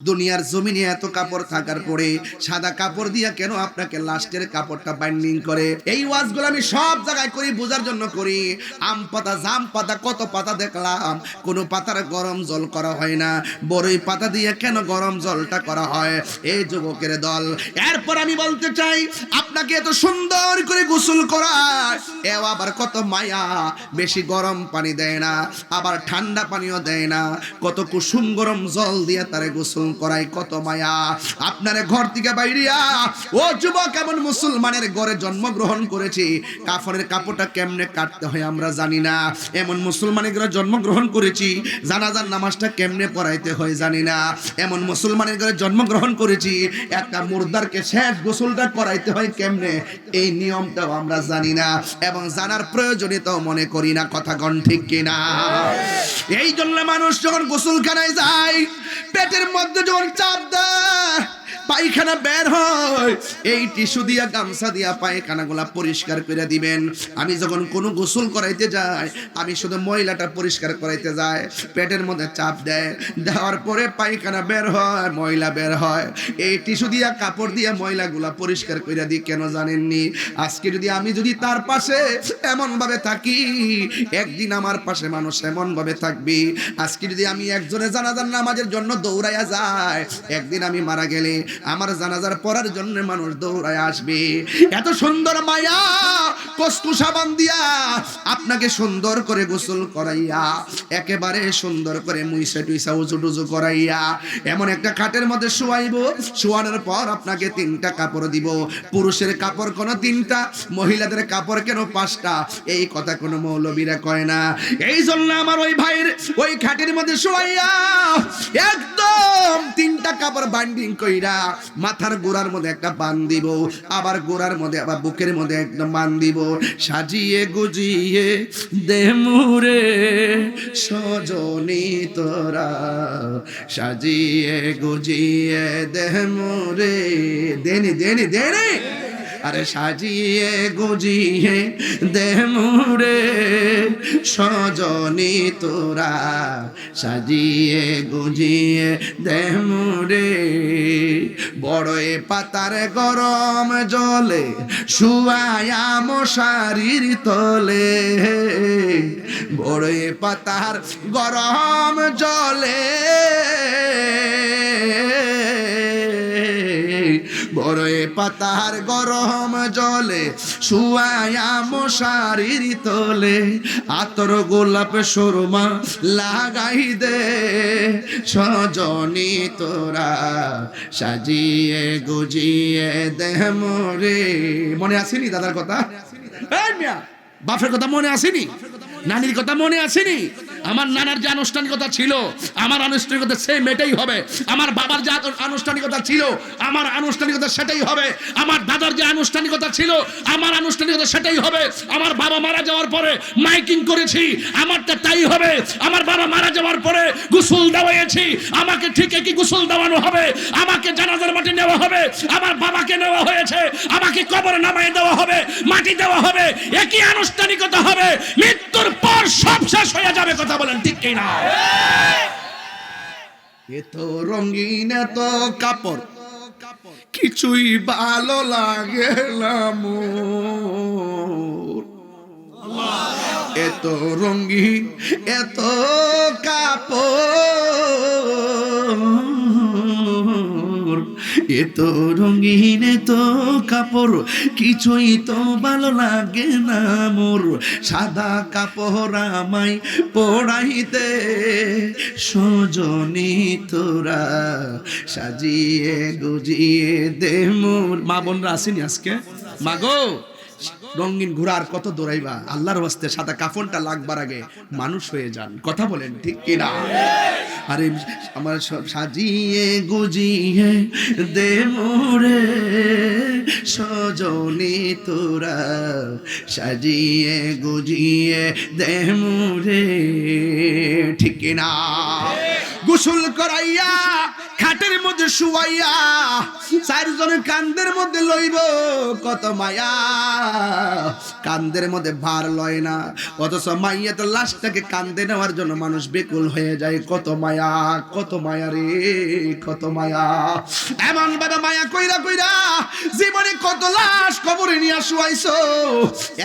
দুনিয়ার জমিনে এত কাপড় থাকার পরে সাদা কাপড় দিয়া কেন আপনাকে লাস্টের কাপড়টা বাইন্ডিং করে? এই ওয়াজগুলো আমি সব জায়গায় করি, বোঝার জন্য করি। আম পাতা, জাম পাতা, কত পাতা দেখলাম, কোনো পাতার গরম জল করা হয় না। বড়ই পাতা দিয়ে কেন গরম জলটা করা হয়? এই যুবকের দল। এরপর আমি বলতে চাই, আপনাকে এত সুন্দর করে গোসল করায়, এও আবার কত মায়া। বেশি গরম পানি দেয় না, আবার ঠান্ডা পানিও দেয় না, কত কুসুম গরম জল দিয়ে তারে গোসল করাই, কত মায়া। আপনারে ঘর থেকে বাইরিয়া, ও যুবক, এমন মুসলমানের ঘরে জন্মগ্রহণ করেছি, কাফনের কাপড়টা কেমনে কাটতে হয় আমরা জানি না। এমন মুসলমানের ঘরে জন্মগ্রহণ করেছি, জানাজার নামাজটা কেমনে পড়াইতে হয় জানি না। এমন মুসলমানের ঘরে জন্মগ্রহণ করেছি, একটা মুর্দারকে শেষ গোসলটা করাইতে হয় কেমনে, এই নিয়মটাও আমরা জানি না, এবং জানার প্রয়োজনীয়তাও মনে করি না। কথা কোন ঠিক কিনা? এই জন্য মানুষ যখন গোসলখানায় যায়, পেটের মধ্যে যখন চাপ দেয়, পায়খানা বের হয়, এই টিস্যু দিয়া, গামছা দিয়া পায়খানাগুলা পরিষ্কার করে দিবেন। আমি যখন কোনো গোসল করাইতে যাই, আমি শুধু ময়লাটা পরিষ্কার করাইতে যাই, পেটের মধ্যে চাপ দেয়, দেওয়ার পরে পায়খানা বের হয়, ময়লা বের হয়, এই টিস্যু দিয়া, কাপড় দিয়া ময়লাগুলা পরিষ্কার করে দিই। কেন জানেননি? আজকে আমি যদি তার পাশে এমন ভাবে থাকি, একদিন আমার পাশে মানুষ এমন ভাবে থাকবি। আজকে যদি আমি একজনের জানাজার নামাজের জন্য দৌড়াইয়া যাই, একদিন আমি মারা গেলে আমার জানাজার পড়ার জন্য মানুষ দৌড়ায় আসবে। এত সুন্দর মায়া, কস্তু সাবান দিয়া আপনাকে সুন্দর করে গোসল করাইয়া, একেবারে সুন্দর করে মুইসা টুইসা উজু টুজু করাইয়া, এমন একটা খাটের মধ্যে শোয়াইব, শোয়ানোর পর আপনাকে 3টা কাপড় দিব। পুরুষের কাপড় কোনো 3টা, মহিলাদের কাপড় কেন 5টা? এই কথা কোনো মৌলবীরা কয় না। এই জন্য আমার ওই ভাইয়ের ওই খাটের মধ্যে শোয়াইয়া একদম 3টা কাপড় বাইন্ডিং কইরা, মাথার গোড়ার মধ্যে একটা বান দিব, আবার গোড়ার মধ্যে, আবার বুকের মধ্যে একদম বান দিব। সাজিয়ে গুজিয়ে দেমুরে সজনী তোরা, সাজিয়ে গুজিয়ে দেমুরে, দেনি দেনি দেনি, আরে সাজিয়ে গুজিয়ে দেমুরে সজনী তোরা, সাজিয়ে গুজিয়ে দেমুরে। বড়ই পাতার গরম জলে শুয়ায়া মশারির তলে, বড়ই পাতার গরম জলে, বড়ই পাতার গরম জলে শুয়ায়া মশারির তলে, আতর গোলাপ সুরমা লাগাই দে সজনী তোরা, সাজিয়ে গুজিয়ে দেহ মোরে। মনে আসেনি দাদার কথা? বাপের কথা মনে আসেনি? নানির কথা মনে আসেনি? আমার নানার যে আনুষ্ঠানিকতা ছিল, আমার আনুষ্ঠানিকতা সেই মেটাই হবে। আমার বাবার যে আনুষ্ঠানিকতা ছিল, আমার আনুষ্ঠানিকতা সেটাই হবে। আমার দাদার যে আনুষ্ঠানিকতা ছিল, আমার আনুষ্ঠানিকতা সেটাই হবে। আমার বাবা মারা যাওয়ার পরে মাইকিং করেছি, আমারটা তাই হবে। আমার বাবা মারা যাওয়ার পরে গোসল দেওয়াইছি, আমাকে ঠিক কি গোসল দেওয়ানো হবে। আমাকে জানাজার মাটি নেওয়া হবে, আমার বাবাকে নেওয়া হয়েছে, আমাকে কবরে নামায় দেওয়া হবে, মাটি দেওয়া হবে, একই আনুষ্ঠানিকতা হবে। মৃত্যুর পর সব শেষ হয়ে যাবে। কথা বলেন ঠিক কি না? এত রঙিন এত কাপড় কিছুই ভালো লাগে না মোর, এত রঙিন এত কাপড়, এত রঙিন এত কাপড় কিছুই তো ভালো লাগে না মোর। সাদা কাপড় আমায় পরাইতে সজনী তোরা, সাজিয়ে গুজিয়ে দে মোর। মা বোনরা আসেনি আজকে? মাগো, রঙিন ঘোড়ার কত দৌড়াইবা? আল্লাহর ওয়াস্তে সাদা কাফনটা লাগবার আগে মানুষ হয়ে যান। কথা বলেন ঠিক কিনা? আরে আমার সাজিয়ে গুজিয়ে দে মোরে সজনী তোরা, সাজিয়ে গুজিয়ে দে মোরে, ঠিক কিনা? গোসল করাইয়া খাটের মধ্যে শুয়াইয়া চারজনের কান্দের মধ্যে লইব, কত মায়া, কান্দের মধ্যে ভার লয় না, অথচ মাইয়াতে লাশটাকে কান্দে নেওয়ার জন্য মানুষ বেকুল হয়ে যায়। কত মায়া, কত মায়া রে, কত মায়া। এমন ভাবে মায়া কইরা কইরা জীবনে কত লাশ কবরে নিয়ে শুয়াইছো,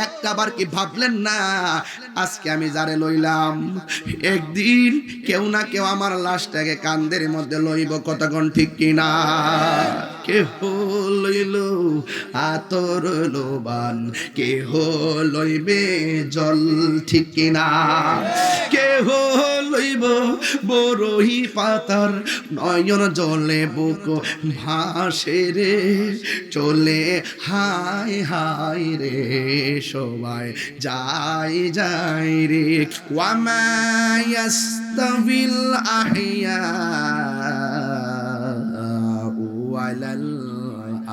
একটা বার কি ভাবলেন না আজকে আমি যারে লইলাম একদিন কেউ না কেউ আমার লাশটাকে কান্দের মধ্যে লইব, কতক্ষণ ঠিক কিনা? কেহ লইল আতর লোবান, কেহ লইবে জল, ঠিক কিনা? কেহ লইব বরহি পাতার নয়ন জলে বুক ভাসে রে, চলে হায় হায় রে, সবাই যাই যাই রে। ওয়ামা ইয়াস্তাবিল আহইয়া ওয়ালাল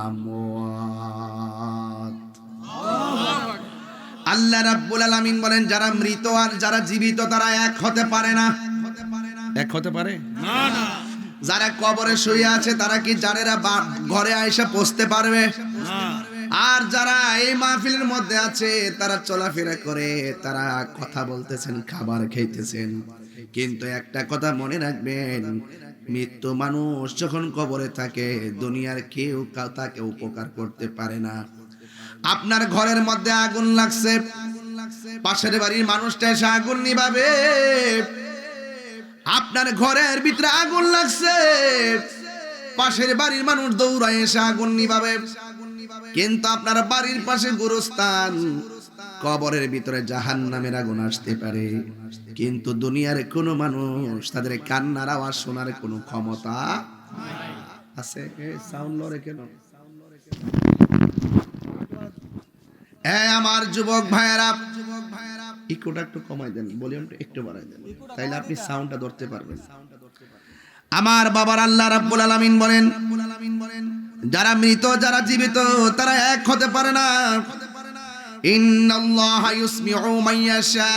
আমওয়াত। আল্লাহ রাব্বুল আলামিন বলেন যারা মৃত আর যারা জীবিত তারা এক হতে পারে না। এক হতে পারে না, না। যারা কবরে শুয়ে আছে তারা কি জানেরা ঘরে আইসা পৌঁছতে পারবে না। আর যারা এই মাহফিলের মধ্যে আছে তারা চলাফেরা করে, তারা কথা বলতেছেন, খাবার খাইতেছেন, কিন্তু একটা কথা মনে রাখবেন, মৃত্যু মানুষ যখন কবরে থাকে দুনিয়ার কেউ তাকে উপকার করতে পারে না। আপনার ঘরের মধ্যে আগুন লাগছে, পাশের বাড়ির মানুষটা এসে আগুন নিভাবে। আপনার ঘরের ভিতরে আগুন লাগছে, পাশের বাড়ির মানুষ দৌড়ায় এসে আগুন নিভাবে। কিন্তু আপনার বাড়ির পাশে গোরস্থান, কবরের ভিতরে জাহান্নামের আগুন আসতে পারে, কিন্তু দুনিয়ার কোনো মানুষ তাদের কান্নার আওয়াজ শোনার কোনো ক্ষমতা আছে? সাউন্ড লরে কেন? আমার যুবক ভাইয়েরা, ইকোটা একটু কমাই দেন, ভলিউমটা একটু বাড়াই দেন, তাইলে আপনি সাউন্ডটা ধরতে পারবেন। আমার বাবার আল্লাহ রাব্বুল আলামিন বলেন যারা মৃত যারা জীবিত তারা এক হতে পারে না। ইন্নাল্লাহা ইউসমিউ মান ইয়াশা,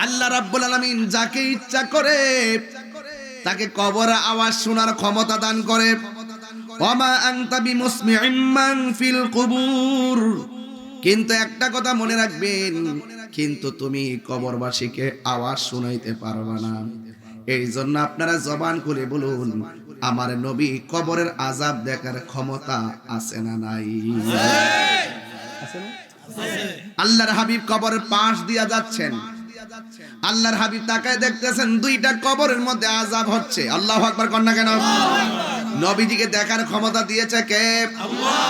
আল্লাহ রাব্বুল আলামিন যাকে ইচ্ছা করে তাকে কবরে আওয়াজ শোনার ক্ষমতা দান করে। ওয়ামা আনতা বিমুসমিউম মান ফিল কুবুর, কিন্তু একটা কথা মনে রাখবেন, কিন্তু তুমি কবরবাসীকে আওয়াজ শোনাইতে পারবে না। এই জন্য আপনারা জবান করে বলুন, আমার নবী কবরের আযাব দেখার ক্ষমতা আছে না নাই? আল্লাহর হাবিব কবরের পাশ দিয়া যাচ্ছেন, আল্লাহর হাবিব তাকায় দেখতেছেন দুইটা কবরের মধ্যে আযাব হচ্ছে। আল্লাহু আকবার কন না কেন? নবীজিকে দেখার ক্ষমতা দিয়েছে কে? আল্লাহ।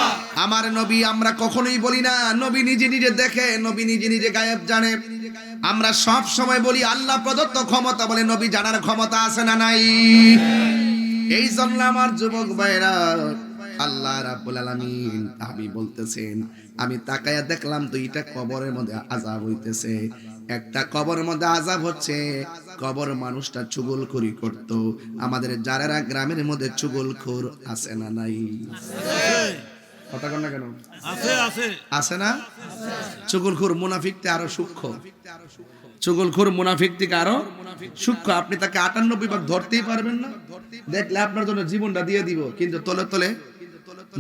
আমার নবী, আমরা কখনোই বলি না নবী নিজে নিজে দেখে, নবী নিজে নিজে গায়েব জানে। আমরা সব সময় বলি আল্লাহ প্রদত্ত ক্ষমতা, বলে নবী জানার ক্ষমতা আছে না নাই? এই জন্য আমার যুবক ভাইরা, আল্লাহ রাব্বুল আলামিন আমি বলতেছেন আমি তাকায়া দেখলাম দুইটা কবরের মধ্যে আযাব হইতেছে। একটা কবরের মধ্যে আযাব হচ্ছে, কবর মানুষটা চুগলখড়ি করত। আমাদের যারা গ্রামের মধ্যে চুগলখোর আছে না নাই? কথা কন না কেন? আছে, আছে, আছে না? চুগলখোর মুনাফিকতে আরো সূক্ষ্ম, চুগলখোর মুনাফিক থেকে আরো সূক্ষ্ম। আপনি তাকে 98 ভাগ ধরতেই পারবেন না, দেখলে আপনার জন্য জীবনটা দিয়ে দিব, কিন্তু তলে তলে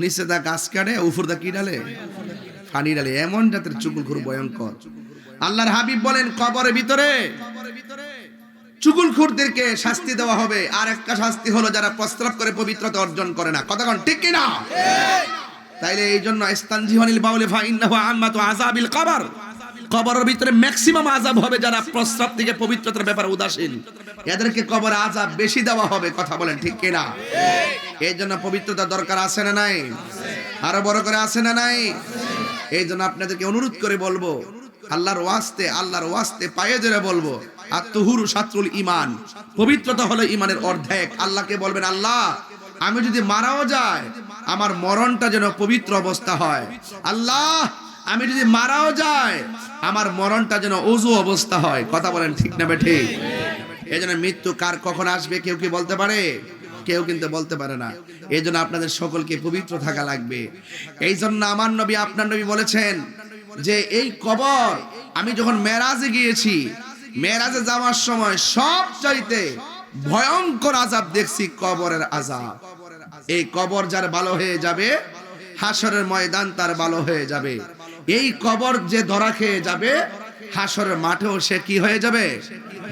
নিচে দা গাছ কাটে, উপর দা কি ডালে? পানি ডালে। এমন জাতের চুগলখোর ভয়ঙ্কর। আল্লাহর হাবিব বলেন কবরের ভিতরে চুগলখোরদেরকে শাস্তি দেওয়া হবে। আর একটা শাস্তি হলো যারা প্রস্রাব করে পবিত্রতা অর্জন করে না। কথা কোন ঠিক কি না? তাইলে এই জন্য ইস্তানজিহানিল বাউলি ফা ইন্নাহু আম্মাতু আযাবিল কবর, কবরের ভিতরে ম্যাক্সিমাম আযাব হবে যারা প্রস্রাব থেকে পবিত্রতার ব্যাপারে উদাসীন, এদেরকে কবরে আযাব বেশি দেওয়া হবে। কথা বলেন ঠিক কি না? এই জন্য পবিত্রতা দরকার আছে না নাই? আরো বড় করে আছে না নাই? এই জন্য আপনাদেরকে অনুরোধ করে বলবো, আল্লাহর ওয়াস্তে পায়ে ধরে বলবো, আত-তুহুরু শাত্রুল ঈমান, পবিত্রতা হলো ঈমানের অর্ধেক। আল্লাহকে বলবেন, আল্লাহ আমি যদি মারাও যায় আমার মরণটা যেন পবিত্র অবস্থা হয়। আল্লাহ আমি যদি মারাও যায় আমার মরণটা যেন ওযু অবস্থা হয়। কথা বলেন ঠিক না বেঠিক? এই জন্য মৃত্যু কার কখন আসবে কেউ কি বলতে পারে? কেউ কিন্তু বলতে পারে না। এই জন্য আপনাদের সকলকে পবিত্র থাকা লাগবে। এই জন্য আমার নবী, আপনার নবী বলেছেন যে এই কবর, আমি যখন মেরাজে গিয়েছি, মেরাজে যাওয়ার সময় সবচাইতে ভয়ঙ্কর আযাব দেখছি, কবরের আযাব। এই কবর যার ভালো হয়ে যাবে, হাসরের ময়দান তার ভালো হয়ে যাবে। এই কবর যে ধরা খেয়ে যাবে, হাসরের মাঠেও সে কি হয়ে যাবে?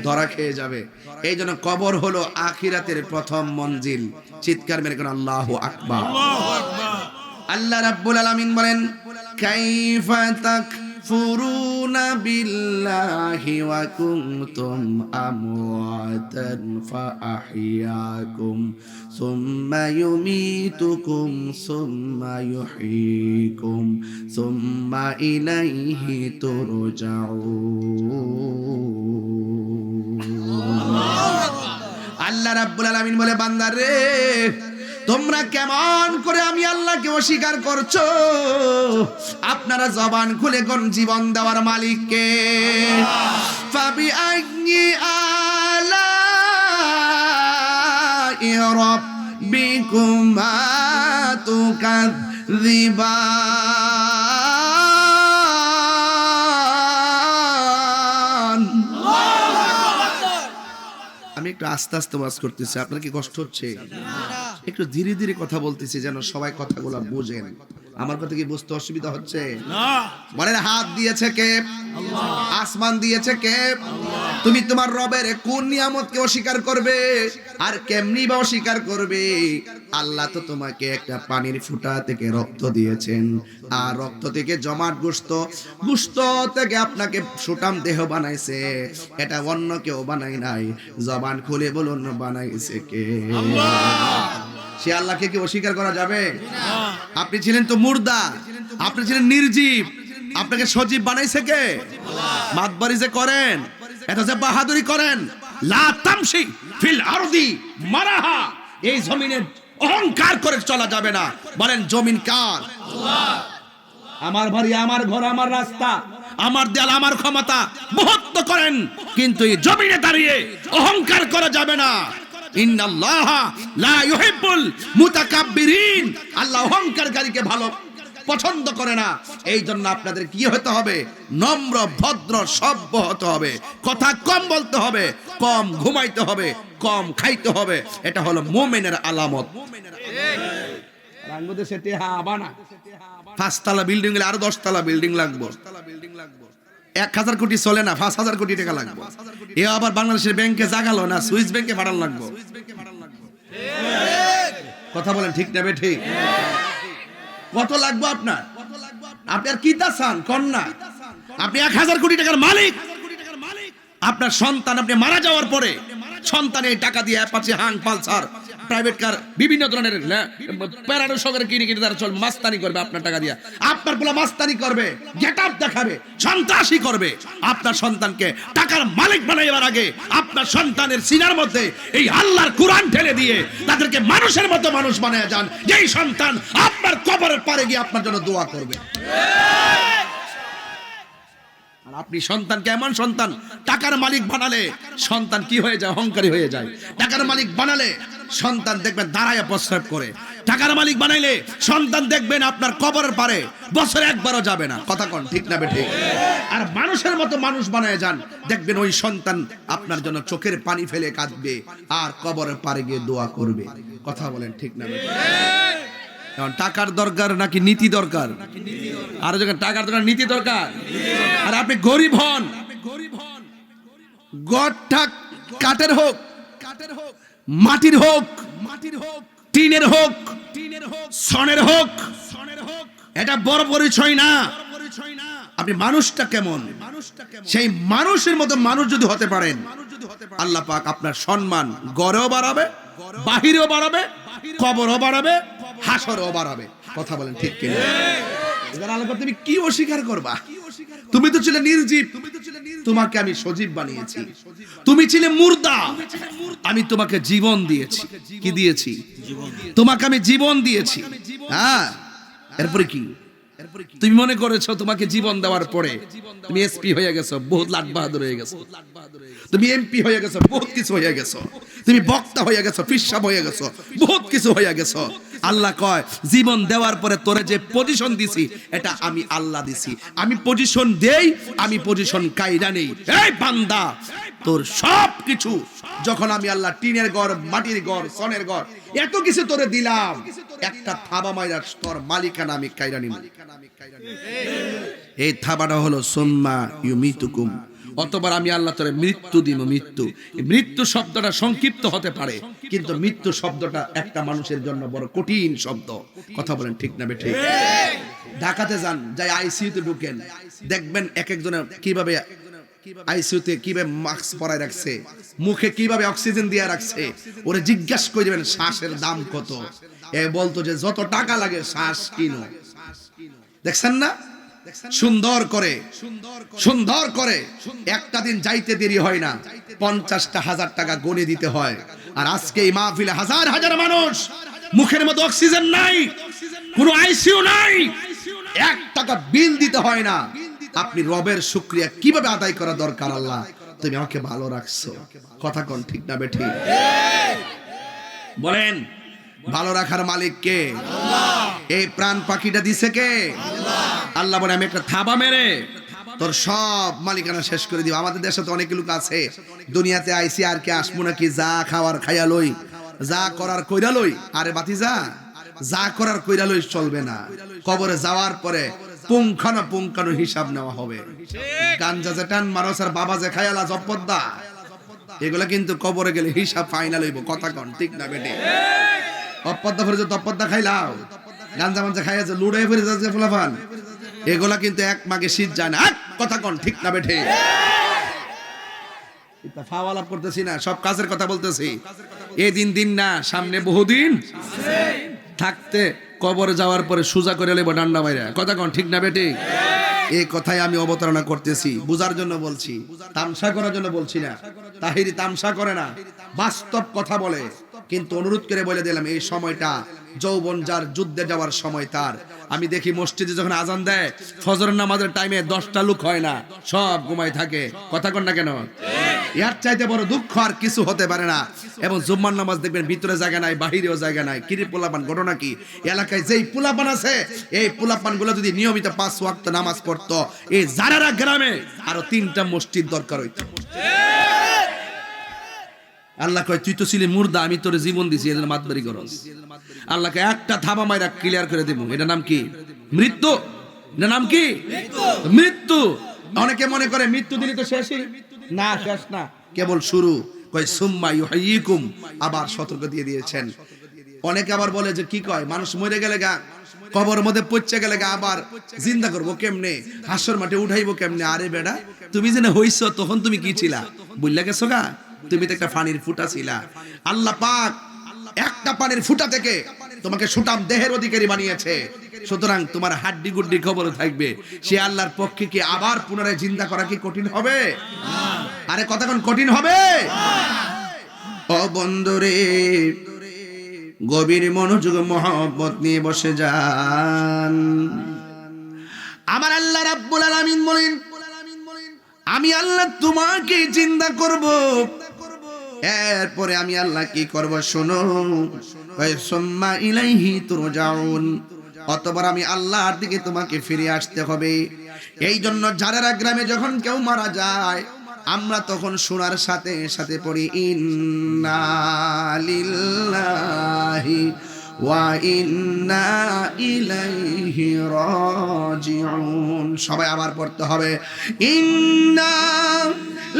ধরা খেয়ে যাবে। এই জন্য কবর হলো আখিরাতের প্রথম মঞ্জিল। চিৎকার মেরে কোন আল্লাহু আকবার। আল্লাহ রাব্বুল আলামিন বলেন, কাইফা তাকফুরুনা বিল্লাহি ওয়া কুনতুম আমওয়াতান ফাআহইয়াকুম সুম্মা ইউমীতুকুম সুম্মা ইউহয়ীকুম সুম্মা ইলাইহি তুরজাউন। আল্লাহ রাব্বুল আলামিন বলে, বান্দারে তোমরা কেমন করে আমি আল্লাহকে অস্বীকার করছো? আপনারা জবান খুলে কোন জীবন দেওয়ার মালিক কে? ফাবি আইয়ি আলাই রাব্বিকুমা তুকাযযিবান। আমি একটু আস্তে আস্তে ওয়াজ করতেছি, আপনার কি কষ্ট হচ্ছে? একটু ধীরে ধীরে কথা বলতেছি যেন সবাই কথাগুলো বুঝেন। আমার কথা কি বুঝতে অসুবিধা হচ্ছে? বলেন, হাত দিয়েছে কে? আসমান দিয়েছে কে? তুমি তোমার রবের কোন নিয়ামতকে অস্বীকার করবে আর কেমনি বা অস্বীকার করবে? আল্লাহ তো তোমাকে একটা পানির ফুঁটা থেকে রক্ত দিয়েছেন, আর রক্ত থেকে জমাট গোশত, গোশত থেকে আপনাকে সুঠাম দেহ বানাইছে। এটা অন্য কেউ বানাই নাই। জবান খুলে বলুন, বানাইছে কে? সে আল্লাহকে কি অস্বীকার করা যাবে? আপনি ছিলেন তো মুর্দা, আপনি ছিলেন নির্জীব, আপনাকে সজীব বানাইছে কে? মাতবারি যে করেন, এটা যে বাহাদুরি করেন, লা তামশি ফিল আরদি মারাহা, এই জমিনে অহংকার করে চলা যাবে না। বলেন, জমিন কার? আল্লাহ। আমার বাড়ি, আমার ঘর, আমার রাস্তা, আমার দেয়াল, আমার ক্ষমতা, মহত্ব করেন, কিন্তু এই জমিনে দাঁড়িয়ে অহংকার করা যাবে না। ইন্নাল্লাহা লা ইউহিব্বুল মুতাকাব্বিরিন। আল্লাহ অহংকারকারীকে ভালো পছন্দ করে না। এই জন্য আপনাদের কি হতে হবে? নম্র, ভদ্র, সভ্য হতে হবে। কথা কম বলতে হবে, কম ঘুমাইতে হবে, কম খাইতে হবে। এটা হলো মুমিনের আলামত। বাংলাদেশে টেহা বানা 5 তলা বিল্ডিং এর আরো 10 তলা বিল্ডিং লাগবে। 1000 কোটি চলে না, 5000 কোটি টাকা লাগবে। এ আবার বাংলাদেশের ব্যাংকে জাগালো না, সুইস ব্যাংকে ভাড়াল লাগবে। কথা বলেন, ঠিক না ঠিক? কত লাগবে আপনার? আপনি আর কি তা চান কন্যা? আপনি 1000 কোটি টাকার মালিক। আপনার সন্তান, আপনি মারা যাওয়ার পরে সন্তানের টাকা দিয়ে Apache, Hang, Pulsar, private car, বিভিন্ন ধরনের প্যারাডো সগরে কিনে কিনে তারা চল মাস্তানি করবে আপনার টাকা দিয়ে। আপনার পোলা মাস্তানি করবে, গেটআপ দেখাবে, সন্ত্রাসী করবে। আপনার সন্তানকে টাকার মালিক বানাইবার আগে আপনার সন্তানের সিনার মধ্যে এই আল্লাহর কোরআন ঢেলে দিয়ে তাদেরকে মানুষের মতো মানুষ বানায় যান। যেই সন্তান আপনার কবরের পারে গিয়ে আপনার জন্য দোয়া করবে। আর আপনি সন্তানকে এমন সন্তান টাকার মালিক বানালে সন্তান কি হয়ে যায়? অহংকারী হয়ে যায়। টাকার মালিক বানালে সন্তান দেখবেন দাঁড়ায় প্রস্রাব করে। টাকার মালিক বানাইলে সন্তান দেখবেন আপনার কবরের পারে বছরে একবারও যাবে না। কথা কোন ঠিক না ঠিক? আর মানুষের মতো মানুষ বানায় যান, দেখবেন ওই সন্তান আপনার জন্য চোখের পানি ফেলে কাঁদবে আর কবরের পারে গিয়ে দোয়া করবে। কথা বলেন, ঠিক না ঠিক? এখন টাকার দরকার নাকি নীতি দরকার? আর যখন টাকার দরকার, নীতি দরকার। আর আপনি গরিব হন, গড়টা কাঠের হোক, মাটির হোক, টিনের হোক, সনের হোক, এটা বড় পরিচয় না। আপনি মানুষটা কেমন, সেই মানুষের মতো মানুষ যদি হতে পারেন, আল্লাহ পাক আপনার সম্মান গড়েও বাড়াবে, বাহিরেও বাড়াবে, কবরও বাড়াবে, হাসরও বাড়াবে। কথা বলেন, ঠিক কিনা? তুমি কি অস্বীকার করবা? তুমি তো ছিলে নির্জীব, তোমাকে আমি সজীব বানিয়েছি। তুমি ছিলে মুর্দা, আমি তোমাকে জীবন দিয়েছি। কি দিয়েছি? তোমাকে আমি জীবন দিয়েছি। হ্যাঁ, এরপরে কি? তুমি মনে করেছো তোমাকে জীবন দেওয়ার পরে তুমি এসপি হয়ে গেছো, বহুত লাট বাহাদুর হয়ে গেছো। তুমি এমপি হয়ে গেছো, বহুত কিছু হয়ে গেছো। তুমি বক্তা হয়ে গেছো, পিসাব হয়ে গেছো, বহুত কিছু হয়ে গেছো। আল্লাহ কয়, জীবন দেওয়ার পরে তোরে যে পজিশন দিছি এটা আমি আল্লাহ দিছি। আমি পজিশন দেই, আমি পজিশন কাইরা নেই। এই বান্দা, তোর সব কিছু যখন আমি আল্লাহ টিনের ঘর, মাটির ঘর, সনের ঘর এত কিছু তোরে দিলাম, একটা থাবা মাইরা তোর মালিকানা আমি কাইরা নিব। এই থাবাটা হলো সুম্মা ইউমিতুকুম, অতবার আমি আল্লাহ তোরে মৃত্যু দিব। মৃত্যু শব্দটা সংক্ষিপ্ত হতে পারে, কিন্তু মৃত্যু শব্দটা একটা মানুষের জন্য বড় কঠিন শব্দ। কথা বলেন ঠিক না বেঠিক? ঢাকাতে যান, যাই আইসিইউতে ঢুকেন, দেখবেন এক একজনের কিভাবে আইসিইউতে কিভাবে মাস্ক পরায় রাখছে, মুখে কিভাবে অক্সিজেন দিয়ে রাখছে। ওরে জিজ্ঞাসা করে দিবেন শ্বাসের দাম কত, এ বলতো যে যত টাকা লাগে শ্বাস কিনো। দেখছেন না সুন্দর করে একটা দিন যাইতে দেরি হয় না, 50,000 টাকা গনে দিতে হয়। আর আজকে এই মাহফিলে হাজার হাজার মানুষ, মুখের মধ্যে অক্সিজেন নাই, কোনো আইসিইউ নাই, 1 টাকা বিল দিতে হয় না। আপনি রবের শুকরিয়া কিভাবে আদায় করা দরকার? আল্লাহ তুমি আমাকে ভালো রাখছো। কথা কোন ঠিক না বেঠিক? বলেন ভালো রাখার মালিক কে? এই প্রাণ পাখিটা দিছে কে? আল্লাহ বলে আমি একটা থাবা মেরে তোর সব মালিকানা শেষ করে দিব। আমাদের দেশে তো অনেক লোক আছে, দুনিয়াতে আইসি আর কে আসবো নাকি, যা খাওয়ার খাইয়া লই, যা করার কইরা লই। আরে বাতিজা, যা করার কইরা লই চলবে না, কবরে যাওয়ার পরে পুঙ্খানো হিসাব নেওয়া হবে। গাঞ্জা যে টান মারস আর বাবা যে খায়ালা জপদ্দা, এগুলা কিন্তু কবরে গেলে হিসাব ফাইনাল হইব। কথা কোন ঠিক না বেটি? অপদ্দা ফিরে যে তপদ্দা খাইলাও, গাঞ্জা মাঞ্জা খাইয়া যে লুড়ে ফিরে যাচ্ছে ফুলাফান, এগুলা কিন্তু এক মাগে শীত যায় না। কথা কোন ঠিক না বেঠে? ফাওয়ালাপ করতেছি না, সব কাজের কথা বলতেছি। এই দিন না, সামনে বহুদিন থাকতে কবরে যাওয়ার পরে সুজা করে লেব ডান্ডা মাইরা। কথা কোন ঠিক না বেটি? এই কথাই আমি অবতারণা করতেছি, বুঝার জন্য বলছি, তামসা করার জন্য বলছি না। তাহিরি তামসা করে না, বাস্তব কথা বলে। কিন্তু অনুরোধ করে বলে দিলাম, এই সময়টা যৌবন যার, যুদ্ধে যাওয়ার সময় তার। আমি দেখি মসজিদে যখন আজান দেয়, ফজর নামাজের টাইমে 10টা লোক হয় না, সব ঘুমায় থাকে। কথা কন না কেন? এর চাইতে বড় দুঃখ আর কিছু হতে পারে না। এবং জুম্মার নামাজ দেখবেন ভিতরে জায়গা নাই, বাহিরেও জায়গা নাই। কিরে পোলাপান, ঘটনা কি? এলাকায় যেই পোলাপান আছে, এই পোলাপান গুলো যদি নিয়মিত 5 ওয়াক্ত নামাজ পড়তো, এই জারারা গ্রামে আরো 3টা মসজিদ দরকার হইতো। আল্লাহ কয় তুই তো ছিলি মুর্দা, আমি তোর জীবন দিছি, এদের মাতবারি করস। আল্লাহকে একটা থাবা মাইরা ক্লিয়ার করে দেব। এটা নাম কি? মৃত্যু। এটা নাম কি? মৃত্যু। অনেকে মনে করে মৃত্যু দিলে তো শেষই না, শেষ না, কেবল শুরু। কয় সুম্মা ইউহয়িকুম, আবার সতর্ক দিয়ে দিয়েছেন। অনেকে আবার বলে যে কি কয়, মানুষ মরে গেলে গা, কবর মধ্যে পচে গেলে গা আবার জিন্দা করবো কেমনে, হাসর মাঠে উঠাইবো কেমনে? আরে বেটা, তুমি যেন হইছ তখন তুমি কি ছিলা? বুঝলা গেছো গা, তুমি তো একটা পানির ফুটা ছিলা। আল্লাহ পাক একটা পানির ফুটা থেকে তোমাকে সুটাম দেহের অধিকারী বানিয়েছে। সুতরাং তোমার হাড্ডি গুড্ডি খবর থাকবে। সে আল্লাহর পক্ষে কি আবার পুনরায় জিন্দা করা কি কঠিন হবে? আরে কতক্ষণ কঠিন হবে? ও বন্ধুরে, গভীর মনোযোগ মহব্বত নিয়ে বসে যান। আমার আল্লাহ রাব্বুল আলামিন বলেন, আমি আল্লাহ তোমাকে জিন্দা করব, এরপরে আমি আল্লাহ কি করব শোনো। সুম্মা ইলাইহি তুরজাউন, অতঃপর আমি আল্লাহর দিকে তোমাকে ফিরে আসতে হবে। এই জন্য যারা গ্রামে যখন কেউ মারা যায়, আমরা তখন শোনার সাথে সাথে পড়ি ইন্না লিল্লাহি ওয়া ইন্না ইলাইহি রাজিউন। সবাই আবার পড়তে হবে, ইন্না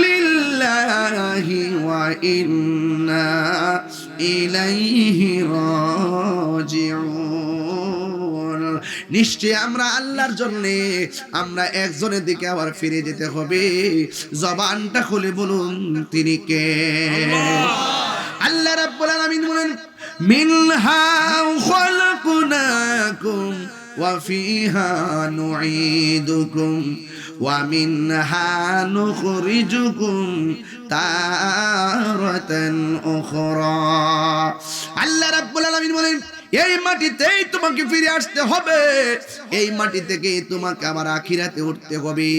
লিল্লাহি ওয়া ইন্না ইলাইহি রাজিউন। নিশ্চয় আমরা আল্লাহর জন্য, আমরা একজনের দিকে আবার ফিরে যেতে হবে। জবানটা খুলে বলুন তিনি কে? আল্লাহ রাব্বুল আলামিন বলেন, মিনহা খালাকনাকুম ওয়া ফিহা নুঈদুকুম ওয়া মিনহা নুখরিজুকুম তারাতান উখরা। আল্লাহ রাব্বুল আলামিন বলেন, এই মাটিতেই তোমাকে ফিরে আসতে হবে, এই মাটি থেকে তোমাকে আমার আখিরাতে উঠতে হবে,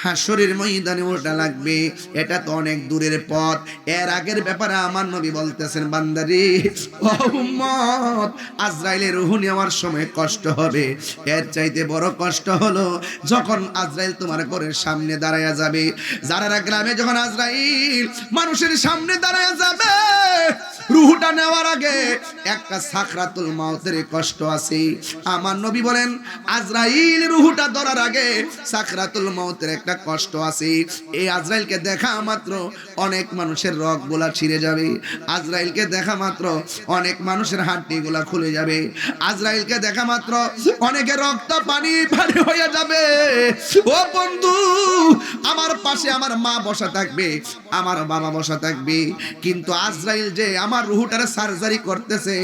হাসরের ময়দানে ওঠা লাগবে। এটা তো অনেক দূরের পথ। এর আগের ব্যাপারে আমার নবী বলতেছেন, বান্দারে ও উম্মত, আজরাইলের রূহ নেওয়ার সময় কষ্ট হবে। এর চাইতে বড় কষ্ট হলো যখন আজরাইল তোমার ঘরের সামনে দাঁড়ায়া যাবে। যারা গ্রামে যখন আজরাইল মানুষের সামনে দাঁড়ায়া যাবে, রূহটা নেওয়ার আগে একটা সাকরাতুল মাউতের কষ্ট আছে। আমার নবী বলেন, আজরাইল রূহটা ধরার আগে সাকরাতুল মাউতের একটা কষ্ট আছে। এই আজরাইলকে দেখা মাত্র অনেক মানুষের রগগুলা ছিঁড়ে যাবে, আজরাইলকে দেখা মাত্র অনেক মানুষের হাড্ডিগুলা খুলে যাবে, আজরাইলকে দেখা মাত্র অনেকের রক্ত পানি পানি হয়ে যাবে। ও বন্ধু, আমার পাশে আমার মা বসা থাকবে, আমার বাবা বসা থাকবে, কিন্তু আজরাইল যে আমার রূহটারে সার্জারি করতেছে,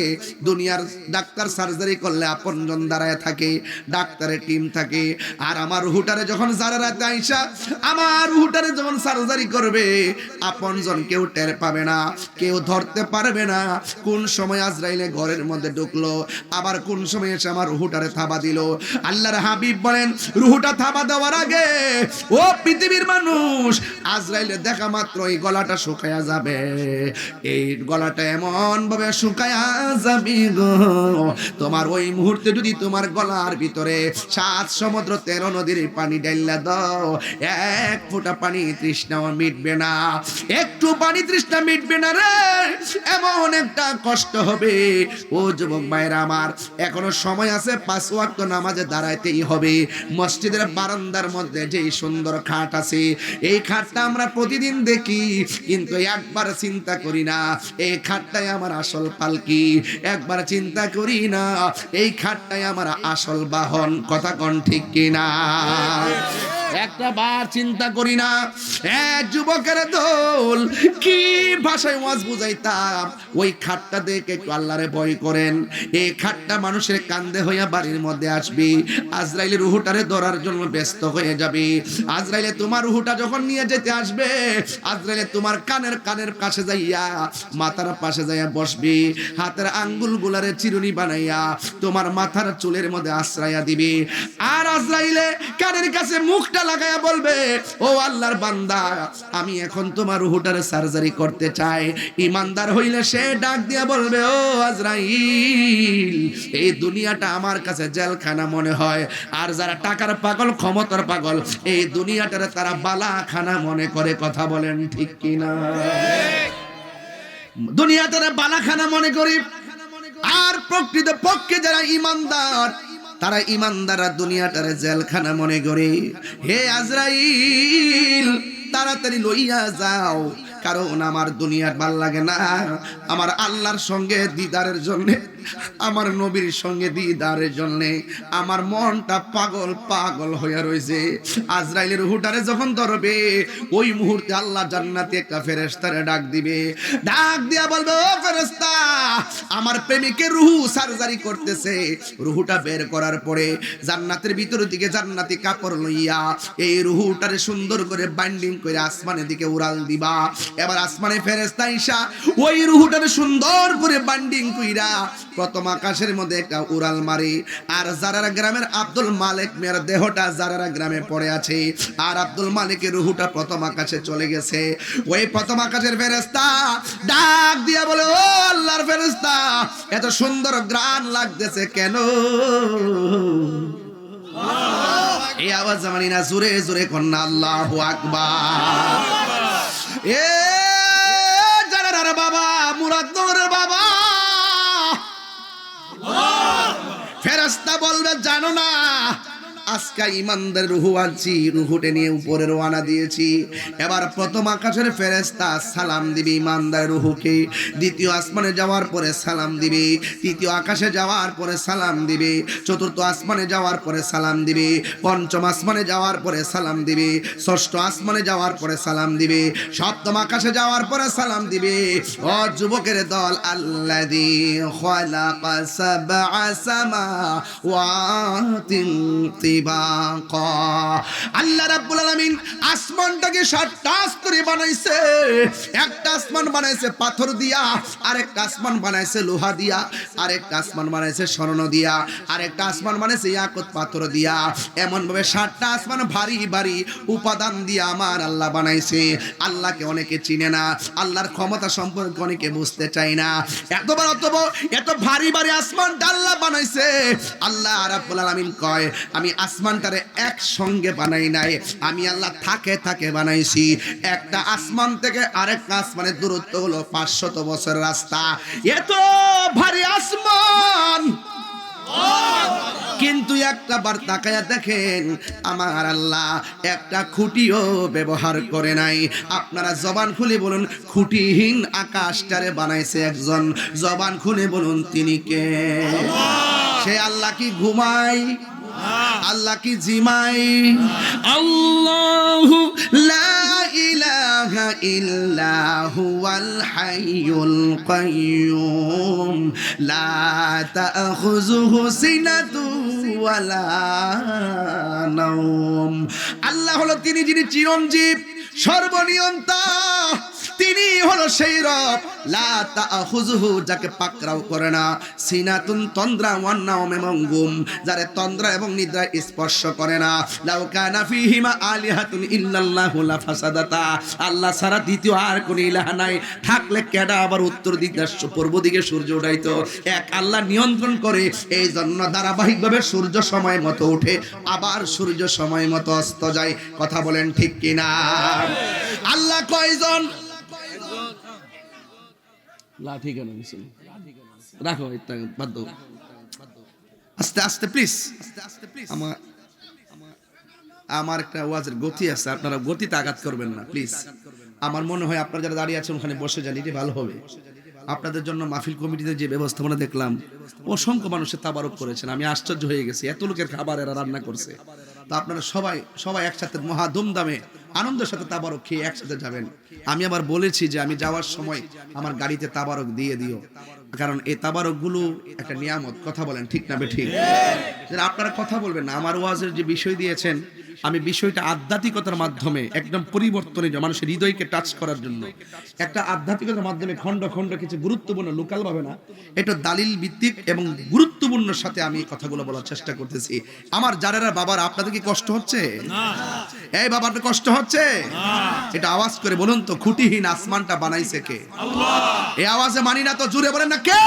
দুনিয়ার ডাক্তার সার্জারি করলে আপনজন দাঁড়ায় থাকে, ডাক্তারের টিম থাকে, আর আমার রূহটারে যখন জারারাতে আইসা আমার রূহটারে যখন সার্জারি করবে, আপনজন কেউ টের পাবে না, কেউ ধরতে পারবে না কোন সময় আজরাইলে ঘরের মধ্যে ঢুকলো, আবার কোন সময় এসে আমার রূহটারে থাবা দিল। আল্লাহর হাবিব বলেন, রূহটা থাবা দেওয়ার আগে ও পৃথিবীর মানুষ, আজরাইলে দেখা মাত্র এই গলাটা শুকায়া যাবে, এই গলাটা এমন ভাবে শুকায়া যাবে গো, তোমার ওই মুহূর্তে যদি তোমার গলার ভিতরে 7 সমুদ্র 13 নদীর পানি ঢাইলা দাও, এক ফোঁটা পানি তৃষ্ণাও মিটবে না, একটু পানি তৃষ্ণা মিটবে না রে, এমন একটা কষ্ট হবে। ও যুবক ভাইরা আমার, এখনো সময় আছে, 5 ওয়াক্ত নামাজে দাঁড়াইতেই হবে। মসজিদের বারান্দার মধ্যে যে সুন্দর খাট আছে, এই খাটটা আমরা প্রতিদিন দেখি, কিন্তু একবার চিন্তা করি না এই খাটটাই আমার আসল পালকি, একবার চিন্তা করি না এই খাটটাই আমার আসল বাহন। কথা কোন ঠিক কিনা? একটা বার চিন্তা করি না। এক যুবকের দল কি ভাষায় ওয়াজ বুঝাইতাম, ওই খাটটা দেখে একটু আল্লাহরে ভয় করেন। এই খাটটা মানুষের কান্দে হইয়া বাড়ির মধ্যে আসবে, আজরাইলের রূহটারে ধরার জন্য ব্যস্ত হয়ে যাবে। আজরাইলে তোমার রূহটা যখন নিয়ে যেতে আসবে, আজরাইলে তোমার কানের কাছে যাইয়া মাথার পাশে যাইয়া বসবে, হাতের আঙ্গুল গুলারে চিরুনি বানাইয়া তোমার মাথার চুলের মধ্যে আশ্রয়া দিবে, আর আজরাইলে কানের কাছে মুখটা লাগাইয়া বলবে, ও আল্লাহর বান্দা, আমি এখন তোমার রূহটারে সার্জারি করতে চাই। ইমানদার হইলে সে ডাক দিয়া বলবে, ও আজরাইল, এই দুনিয়াটা আমার কাছে জেলখানা মনে হয়, আর যারা টাকার পাগল, ক্ষমতার পাগল, এই দুনিয়াটারে তারা বালাখানা মনে করে। কথা বলেন ঠিক কিনা? দুনিয়াটারে বালাখানা মনে করি, আর প্রকৃত পক্ষে যারা ইমানদার, তারা ইমানদাররা দুনিয়াটারে জেলখানা মনে করে। হে আজরাইল, তাড়াতাড়ি লইয়া যাও, কারণ আমার দুনিয়ার ভাল লাগে না, আমার আল্লাহর সঙ্গে দিদারের জন্য, আমার নবীর সঙ্গে দিদারের জন্য আমার মনটা পাগল পাগল হইয়া রয়েছে। আজরাইলের রূহটারে যখন ধরবে, ওই মুহূর্তে আল্লাহ জান্নাতে একটা ফেরেশতারে ডাক দিবে, ডাক দিয়া বলবে, ও ফেরেশতা, আমার প্রেমিকের রূহ সার্জারি করতেছে। রূহটা বের করার পরে জান্নাতের ভিতর দিকে জান্নাতি কাপড় লইয়া এই রূহটারে সুন্দর করে বাইন্ডিং করে আসমানের দিকে উড়াল দিবা। এবার আসমানে ফেরেশতা আইসা ওই রূহটারে সুন্দর করে বাইন্ডিং কইরা প্রথম আকাশের মধ্যে একটা উড়াল মারে, আর জারারা গ্রামের আব্দুল মালিক মেয়ের দেহটা জারারা গ্রামে পড়ে আছে, আর আব্দুল মালিকের রূহটা প্রথম আকাশে চলে গেছে। ওই প্রথম আকাশের ফেরেশতা ডাক দিয়া বলে, ও আল্লাহর ফেরেশতা, এত সুন্দর গ্রান লাগতেছে কেন? এই আওয়াজ জানি না, জোরে জোরে কন্যা আল্লাহু আকবার। এ জারার বাবা, মুরাদনগরের বাবা, ফেরেশতা বলবে, জানো না আজকে ইমানদার রূহ আনছি, রূহটে নিয়ে উপরে রওনা দিয়েছি। এবার প্রথম আকাশের ফেরেশতা সালাম দিবে ইমানদার রূহকে, দ্বিতীয় আসমানে যাওয়ার পরে সালাম দিবে, তৃতীয় আকাশে যাওয়ার পরে সালাম দিবে, চতুর্থ আসমানে যাওয়ার পরে সালাম দিবে, পঞ্চম আসমানে যাওয়ার পরে সালাম দিবে, ষষ্ঠ আসমানে যাওয়ার পরে সালাম দিবে, সপ্তম আকাশে যাওয়ার পরে সালাম দিবে। ও যুবকের দল, আল্লাযী খালাকা সাবআ সামাওয়াতিন তিবাকা। আল্লাহ রাব্বুল আলামিন আসমানটাকে 7টা স্তরে বানাইছে। একটা আসমান বানাইছে পাথর দিয়া, আরেকটা আসমান বানাইছে লোহা দিয়া, আরেকটা আসমান বানাইছে স্বর্ণ দিয়া, আরেকটা আসমান বানাইছে ইয়াকুত পাথর দিয়া। এমন ভাবে 7টা আসমান ভারী ভারী উপাদান দিয়ে আমার আল্লাহ বানাইছে। আল্লাহকে অনেকে চিনে না, আল্লাহর ক্ষমতা সম্পর্কে অনেকে বুঝতে চায় না। এত ভারী ভারী আসমানটা আল্লাহ বানাইছে। আল্লাহ রাব্বুল আলামিন কয়, আমি আসমানটারে একসঙ্গে বানাই নাই, আমি আল্লাহ থাকে থাকে বানাইছি। একটা আসমান থেকে আরেকটা আসমানের দূরত্ব হলো 500 বছরের রাস্তা। এত ভারী আসমান, কিন্তু একটা বার তাকায়া দেখেন আমার আল্লাহ একটা খুঁটিও ব্যবহার করে নাই। আপনারা জবান খুলে বলুন, খুঁটিহীন আকাশটারে বানাইছে একজন। জবান খুলে বলুন তিনি কে? সে আল্লাহ কি ঘুমায়? আল্লাহ কি জিমাই? আল্লাহু লা ইলাহা ইল্লা হুয়াল হাইয়ুল কাইয়্যুম লা তাখুযুহু সিনাতু ওয়ালা নাওম। আল্লাহ হলো তিনি যিনি চিরঞ্জীব, সর্বনিয়ন্তা। তিনি হলো সেই রব, লা তাখুযুহু, যাকে পাকড়াও করে না, সিনাতুন তন্দ্রা ওয়ান নাওম, এবং ঘুম, যারে তন্দ্রা এবং নিদ্রা স্পর্শ করে না। লাউ কানা ফীহিমা আলিহাতুন ইল্লাল্লাহু লাফাসাদাতা। আল্লাহ ছাড়া দ্বিতীয় আর কোন ইলাহ নাই, থাকলে কেডা আবার উত্তর দিক পূর্ব দিকে সূর্য উঠাইতো? এক আল্লাহ নিয়ন্ত্রণ করে। এই জন্য ধারাবাহিকভাবে সূর্য সময় মতো উঠে, আবার সূর্য সময় মতো অস্ত যায়। কথা বলেন ঠিক কিনা? আল্লাহ কয়জন? লাঠি কেন মিছিল রাখো, বাদ দাও, আস্তে আস্তে প্লিজ। আমার একটা ওয়াজের গতি আছে, আপনারা গতিতে আঘাত করবেন না প্লিজ। আমার মনে হয় আপনারা যারা দাঁড়িয়ে আছেন ওখানে বসে যান, এটি ভালো হবে। আপনাদের জন্য মাহফিল কমিটিতে যে ব্যবস্থাপনা দেখলাম, অসংখ্য মানুষের তাবারক করেছেন। আমি আশ্চর্য হয়ে গেছি, এত লোকের খাবার এরা রান্না করছে। তো আপনারা সবাই একসাথে মহা ধুমধামে আনন্দের সাথে তাবারক খেয়ে একসাথে যাবেন। আমি আবার বলেছি যে আমি যাওয়ার সময় আমার গাড়িতে তাবারক দিয়ে দিও, কারণ এই তাবারক গুলো একটা নিয়ামত। কথা বলেন ঠিক না বেঠিক? আপনারা কথা বলবেন না। আমার ওয়াজের যে বিষয় দিয়েছেন, আমি বিষয়টা আধ্যাত্মিকতার মাধ্যমে একদম পরিবর্তনের জন্য, মানুষের হৃদয়কে টাচ করার জন্য একটা আধ্যাত্মিকতার মাধ্যমে খণ্ড খণ্ড কিছু গুরুত্বপূর্ণ, লোকাল ভাবে না, এটা দালিল ভিত্তিক এবং গুরুত্বপূর্ণ সাথে আমি কথাগুলো বলার চেষ্টা করতেছি। আমার যারা বাবার, আপনাদের কি কষ্ট হচ্ছে? এই বাবার কষ্ট হচ্ছে? এটা আওয়াজ করে বলুন তো, খুঁটিহীন আসমানটা বানাইছে কে? আল্লাহ। এই আওয়াজে মানি না তো জুড়ে বলেন না কে?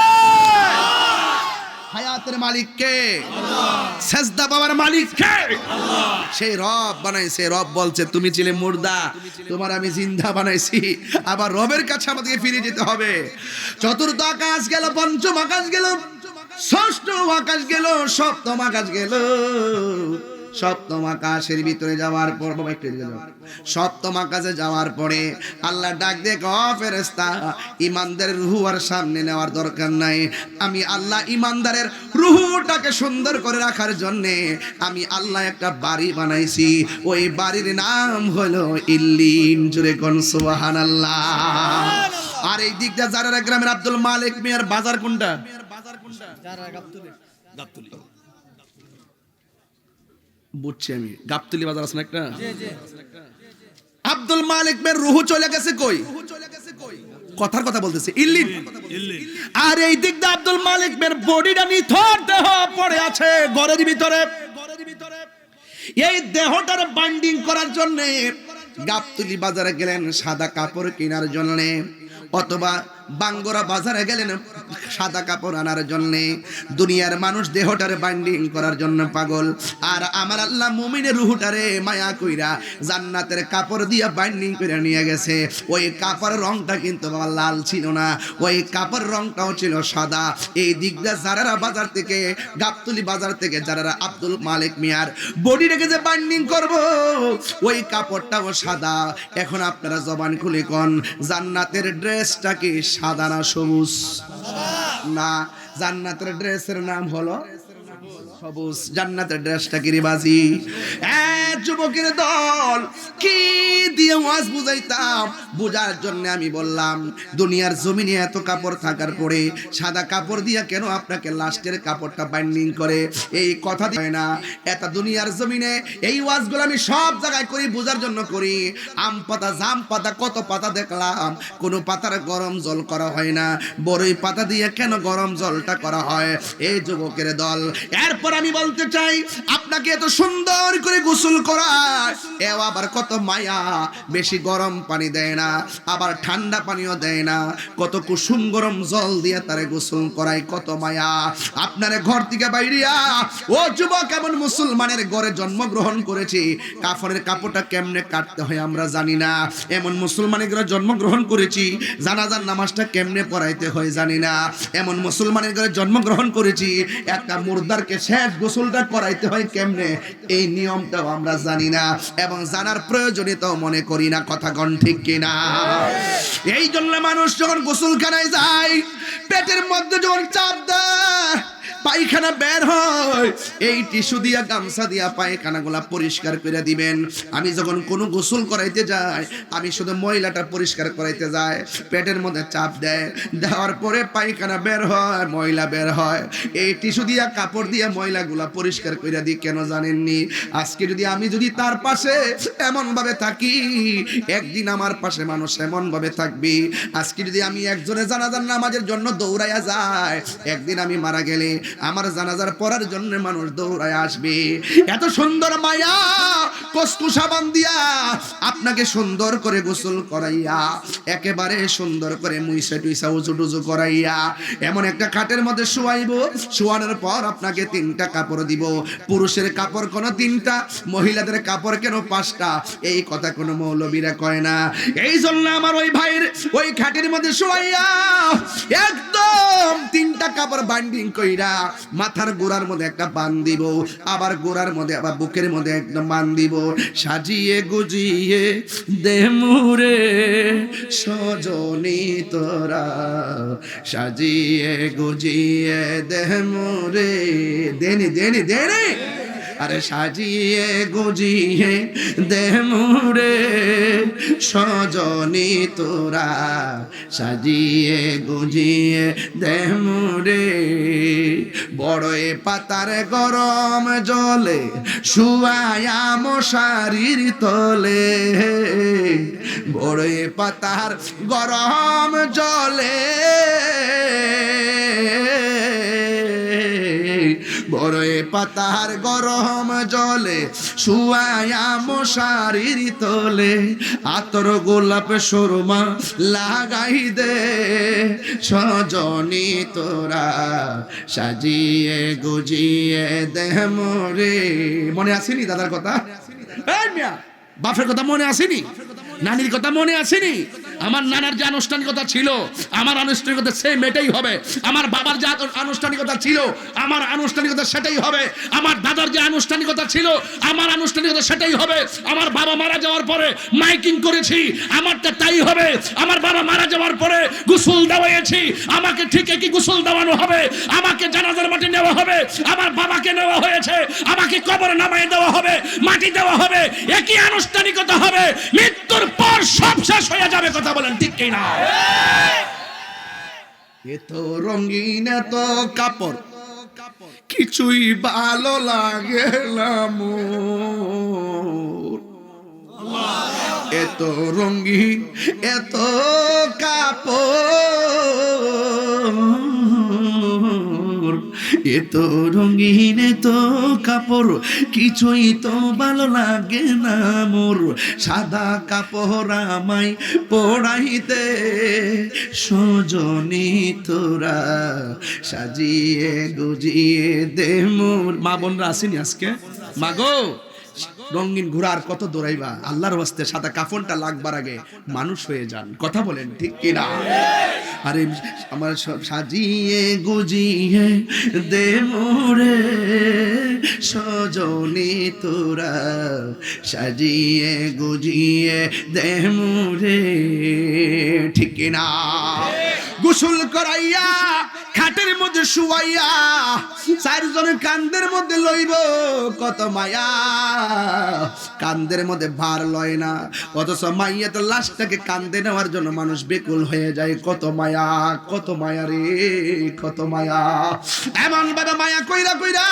হায়াতের মালিক কে? আল্লাহ। সেজদা বাবার মালিক কে? আল্লাহ। সেই রব বানাইছে। রব বলছে তুমি ছিলে মুর্দা, তোমার আমি জিন্দা বানাইছি। আবার রবের কাছে আমাদেরকে ফিরে যেতে হবে। চতুর্থ আকাশ গেল, পঞ্চম আকাশ গেল, ষষ্ঠ আকাশ গেল, সপ্তম আকাশ গেল। সপ্তম আকাশের ভিতরে যাওয়ার পর, সপ্তম আকাশে যাওয়ার পরে আল্লাহ ডাক দিয়ে কয়, ফেরেশতা ইমানদারের রূহ আর সামনে নেওয়ার দরকার নাই। আমি আল্লাহ ইমানদারের রূহটাকে সুন্দর করে রাখার জন্য আমি আল্লাহ একটা বাড়ি বানাইছি। ওই বাড়ির নাম হলো ইল্লিন। জুড়ে কোন সুবহানাল্লাহ। আর এই দিকটা জারারা গ্রামের আব্দুল মালিক মিয়ার বাজার কোনটা? গাবতলী। বুঝছি আমি, গাবতলী বাজার আছে না একটা? আব্দুল মালিক মেয়ের রুহু চলে গেছে কই? কথার কথা বলতেছে, ইল্লিন। আর এই দিক দিয়ে আব্দুল মালিক মেয়ের বডিটা নিথর দেহ পড়ে আছে ঘরের ভিতরে। এই দেহটার বাইন্ডিং করার জন্য গাবতলী বাজারে গেলেন সাদা কাপড় কেনার জন্য, অথবা বাঙ্গরা বাজারে গেলেন সাদা কাপড় আনার জন্য। দুনিয়ার মানুষ দেহটারে বাইন্ডিং করার জন্য পাগল, আর আমার আল্লাহ মুমিনের রুহটারে মায়া কইরা জান্নাতের কাপড় দিয়া বাইন্ডিং করে নিয়ে গেছে। ওই কাপড়ের রংটা কিন্তু বাবা লাল ছিল না, ওই কাপড়ের রংটাও ছিল সাদা। এই দিকটা যারা বাজার থেকে, গাবতলী বাজার থেকে যারা আব্দুল মালিক মিয়ার বডি রেখে যে বাইন্ডিং করব, ওই কাপড়টাও সাদা। এখন আপনারা জবান খুলে কোন, জান্নাতের ড্রেসটা কি সাদা না সবুজ? না, জান্নাতের ড্রেসের নাম হলো সবুজ জান্নাতের ড্রেসটা কি রে বাজি? যুবকের দল কি দিয়ে ওয়াজ বুঝাইতাম, বুঝার জন্য আমি বললাম দুনিয়ার জমিনে এত কাপড় থাকার পরে সাদা কাপড় দিয়ে কেন আপনাকে লাস্টের কাপড়টা বাইন্ডিং করে, এই কথা দিয়ে না। এত দুনিয়ার জমিনে এই ওয়াজগুলো আমি সব জায়গায় করি, বোঝার জন্য করি। আম পাতা জাম পাতা কত পাতা দেখলাম, কোনো পাতার গরম জল করা হয় না, বড়ই পাতা দিয়ে কেন গরম জলটা করা হয়? এই যুবকের দল, এরপর আমি বলতে চাই আপনাকে এত সুন্দর করে গোসল করায়, এও আবার কত মায়া, বেশি গরম পানি দেয় না, আবার ঠান্ডা পানিও দেয় না, কত কুসুম গরম জল দিয়ে তারে গোসল করায়, কত মায়া। আপনার ঘর থেকে বাইরিয়া ও যুবক, এমন মুসলমানের ঘরে জন্মগ্রহণ করেছি, কাফনের কাপড়টা কেমনে কাটতে হয় আমরা জানি না। এমন মুসলমানের ঘরে জন্মগ্রহণ করেছি, জানাজার নামাজটা কেমনে পড়াইতে হয় জানি না। এমন মুসলমানের ঘরে জন্মগ্রহণ করেছি, একটা মুর্দারকে শেষ গোসলটা করাইতে হয় কেমনে, এই নিয়মটাও আমরা জানি না, এবং জানার প্রয়োজনীয়তাও মনে করি না। কথা গণ ঠিক কিনা? এই জন্য মানুষ যখন গোসলখানায় যায়, পেটের মধ্যে যখন চাপ দেয়, পায়খানা বের হয়, এই টিস্যু দিয়া গামছা দিয়া পায়খানাগুলা পরিষ্কার করে দিবেন। আমি যখন কোনো গোসল করাইতে যাই, আমি শুধু ময়লাটা পরিষ্কার করাইতে যাই, পেটের মধ্যে চাপ দেয়, দেওয়ার পরে পায়খানা বের হয়, ময়লা বের হয়, এই টিস্যু দিয়া কাপড় দিয়া ময়লাগুলা পরিষ্কার করে দিই। কেন জানেননি? আজকে যদি আমি তার পাশে এমন ভাবে থাকি, একদিন আমার পাশে মানুষ এমন ভাবে থাকবি। আজকে যদি আমি একজনের জানাজার নামাজের জন্য দৌড়াইয়া যায়, একদিন আমি মারা গেলে আমার জানাজার পড়ার জন্য মানুষ দৌড়ায় আসবে। এত সুন্দর মায়া, কস্তু সাবান দিয়া আপনাকে সুন্দর করে গোসল করাইয়া, একেবারে সুন্দর করে মুইসা টুইসা উজু টুজু করাইয়া এমন একটা খাটের মধ্যে শুয়াইবো, শুয়ানোর পর আপনাকে 3টা কাপড় দিব। পুরুষের কাপড় কোন 3টা, মহিলাদের কাপড় কেন 5টা, এই কথা কোনো মৌলবীরা কয় না। এই জন্য আমার ওই ভাইয়ের ওই খাটের মধ্যে শুয়াইয়া একদম 3টা কাপড় বাইন্ডিং কইরা মাথার গোড়ার মধ্যে একটা বান দিব, আবার গোড়ার মধ্যে আবার বুকের মধ্যে একদম বান দিব। সাজিয়ে গুজিয়ে দেমুরে সজনী তোরা, সাজিয়ে গুজিয়ে দেমুরে, দেনি দেনি দেনি, আরে সাজিয়ে গুজিয়ে দেমুরে সজনী তোরা, সাজিয়ে গুজিয়ে দেমুরে। বড়ই পাতার গরম জলে শুয়ায়া মশারির তলে, বড়ই পাতার গরম জলে, বড়ই পাতার গরম জলে শুয়ায়া মশারির তলে, আতর গোলাপ সুরমা লাগাই দে সজনী তোরা, সাজিয়ে গুজিয়ে দেহ মোরে। মনে আসেনি দাদার কথা? বাপের কথা মনে আসেনি? নানির কথা মনে আসেনি? আমার নানার যে আনুষ্ঠানিকতা ছিল, আমার আনুষ্ঠানিকতা সেম এটাই হবে। আমার বাবার যে আনুষ্ঠানিকতা ছিল, আমার আনুষ্ঠানিকতা সেটাই হবে। আমার দাদার যে আনুষ্ঠানিকতা ছিল, আমার আনুষ্ঠানিকতা সেটাই হবে। আমার বাবা মারা যাওয়ার পরে মাইকিং করেছি, আমারটা তাই হবে। আমার বাবা মারা যাওয়ার পরে গোসল দেওয়াইছি, আমাকে ঠিক একই গোসল দেওয়ানো হবে। আমাকে জানাজার মাটি নেওয়া হবে, আমার বাবাকে নেওয়া হয়েছে, আমাকে কবরে নামায় দেওয়া হবে, মাটি দেওয়া হবে, একই আনুষ্ঠানিকতা হবে। মৃত্যুর পর সব শেষ হয়ে যাবে। কথা বলেন ঠিক কি না? এত রঙিন এত কাপড় কিছুই ভালো লাগে না মোর, এত রঙিন এত কাপড়, এত রঙিন এত কাপড় কিছুই তো ভালো লাগে না মোর, সাদা কাপড় আমায় পরাইতে সজনী তোরা, সাজিয়ে গুজিয়ে দে মোর। মা বোনরা আসেনি আজকে? মাগো, রঙিন ঘোড়ার কত দৌড়াইবা, আল্লাহর ওয়াস্তে সাদা কাফনটা লাগবার আগে মানুষ হয়ে যান। কথা বলেন ঠিক কিনা? আরে আমার সব সাজিয়ে গুজিয়ে দে মোরে সজনী তোরা, সাজিয়ে গুজিয়ে দে মোরে, ঠিক কিনা? গোসল করাইয়া খাটের মধ্যে শুয়াইয়া চারজনের কান্দের মধ্যে লইব কত মায়া, কান্দের মধ্যে ভার লয় না, অথচ মাইয়াতে লাশটাকে কান্দে নেওয়ার জন্য মানুষ বেকুল হয়ে যায়। কত মায়া, কত মায়া রে, কত মায়া। এমন ভাবে মায়া কইরা কইরা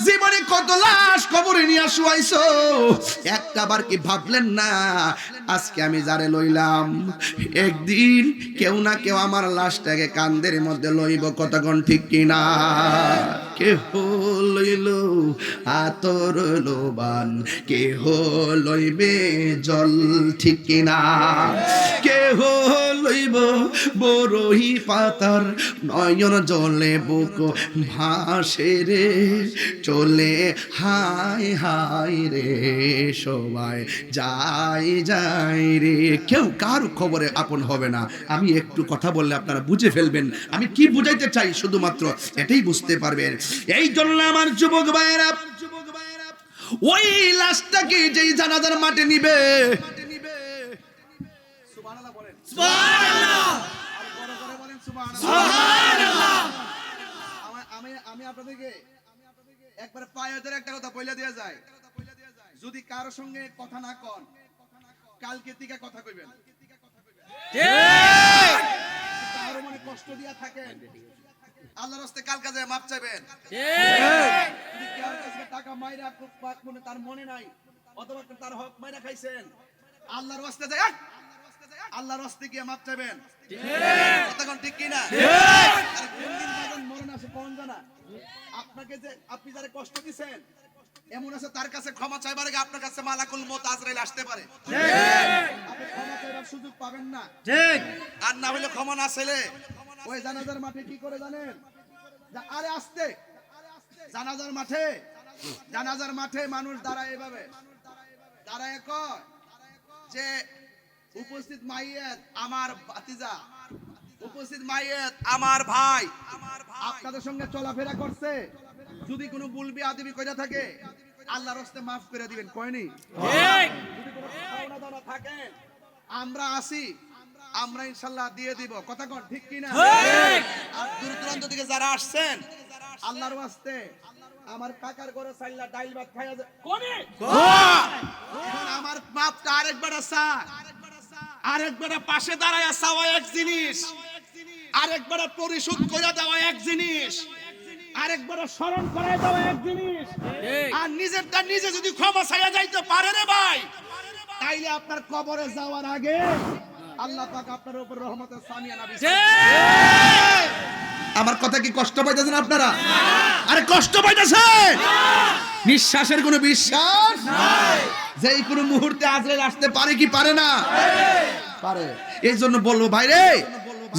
জীবনে কত লাশ কবরে নিয়ে শুয়াইছো, একটা বার কি ভাবলেন না আজকে আমি যারে লইলাম একদিন কেউ না কেউ আমার লাশটাকে কান্দের মধ্যে লইব, কতক্ষণ ঠিক কিনা? কেহ লইল আতর লোবান, কেহ লইবে জল, ঠিক কিনা? কেহ লইব বরহি পাতার নয়ন জলে বুক ভাসে রে, চলে হায় হায় রে, সবাই যাই যাই রে। কেউ কার খবরে আপন হবে না। আমি একটু কথা বললে আপনারা বুঝে ফেলবেন আমি কি বুঝাইতে চাই, শুধুমাত্র এটাই বুঝতে পারবেন। এই জন্য আমার যুবক ভাইয়েরা ওই লাশটাকে যেই জানাজার মাঠে নিবে, সুবহানাল্লাহ বলেন, সুবহানাল্লাহ, আর বড় করে বলেন সুবহানাল্লাহ। আমি আপনাদেরকে একবার পায়ে ধরে একটা কথা বলে দেয়া যায়, যদি কারোর সঙ্গে কথা না কন কালকে থেকে কথা কইবেন, ঠিক? কারো মনে কষ্ট দিয়া থাকেন আল্লাহর রাস্তায় কাল কাজে মাপ চাইবেন, ঠিক? যদি কার কাছে টাকা মাইরা পাক মনে তার মনে নাই, অথবা তার হক মাইরা খাইছেন, আল্লাহর রাস্তায় যায় আল্লাহর রাস্তায় গিয়ে মাপ চাইবেন, ঠিক? কতক্ষণ ঠিক কি না? ঠিক। আর কোন দিন বাজান মরণ আসে কোন জানা? আপনাকে যে আপনি যারা কষ্ট দিবেন এমন আছে তার কাছে ক্ষমা চাইবার আগে আপনার কাছে মালাকুল মউত আজরাইল আসতে পারে, ঠিক? আপনি ক্ষমা চাইবার সুযোগ পাবেন না, ঠিক? আর না হলে ক্ষমা না চাইলে ওই জানাজার মাঠে কি করে জানেন? আরে আস্তে, জানাজার মাঠে মানুষ দাঁড়ায় এভাবে, দাঁড়ায় কয় যে উপস্থিত মাইয়াত আমার ভাতিজা, উপস্থিত মাইয়াত আমার ভাই, আপনাদের সঙ্গে চলাফেরা করছে, যদি কোনো ভুল বিআদবি কইরা থাকে আল্লাহর রাস্তায় maaf করে দিবেন, কয়নি? ঠিক। যদি কোনো পাওনা দানা থাকে আমরা আসি, আমরা ইনশাআল্লাহ দিয়ে দিব, কথা কোন ঠিক কি না? ঠিক। আর দূর দূরান্ত থেকে যারা আসছেন আল্লাহর ওয়াস্তে আমার কাকার ঘরে চাইলা ডাইল ভাত খাইয়া কোনে এখন আমার মাপটা আরেকবার আসা, আরেকবার পাশে দাঁড়ায় চাওয়া এক জিনিস, আরেকবার পরিশোধ করে দেওয়া এক জিনিস, আরেকবার স্মরণ করায় দেওয়া এক জিনিস, আর নিজেরটা নিজে যদি ক্ষমা চাইয়া যাইতে পারে রে ভাই, তাইলে আপনার কবরে যাওয়ার আগে আল্লাহ পাক আপনার উপর রহমতের সামিয়া নাযিল করবেন। আমার কথা কি কষ্ট পাইতেছেন আপনারা? আরে কষ্ট পাইতেছেন? নিঃশ্বাসের কোনো বিশ্বাস নাই, যেই কোনো মুহূর্তে আজরাইল আসতে পারে কি পারে না? পারে। এই জন্য বলবো ভাই রে,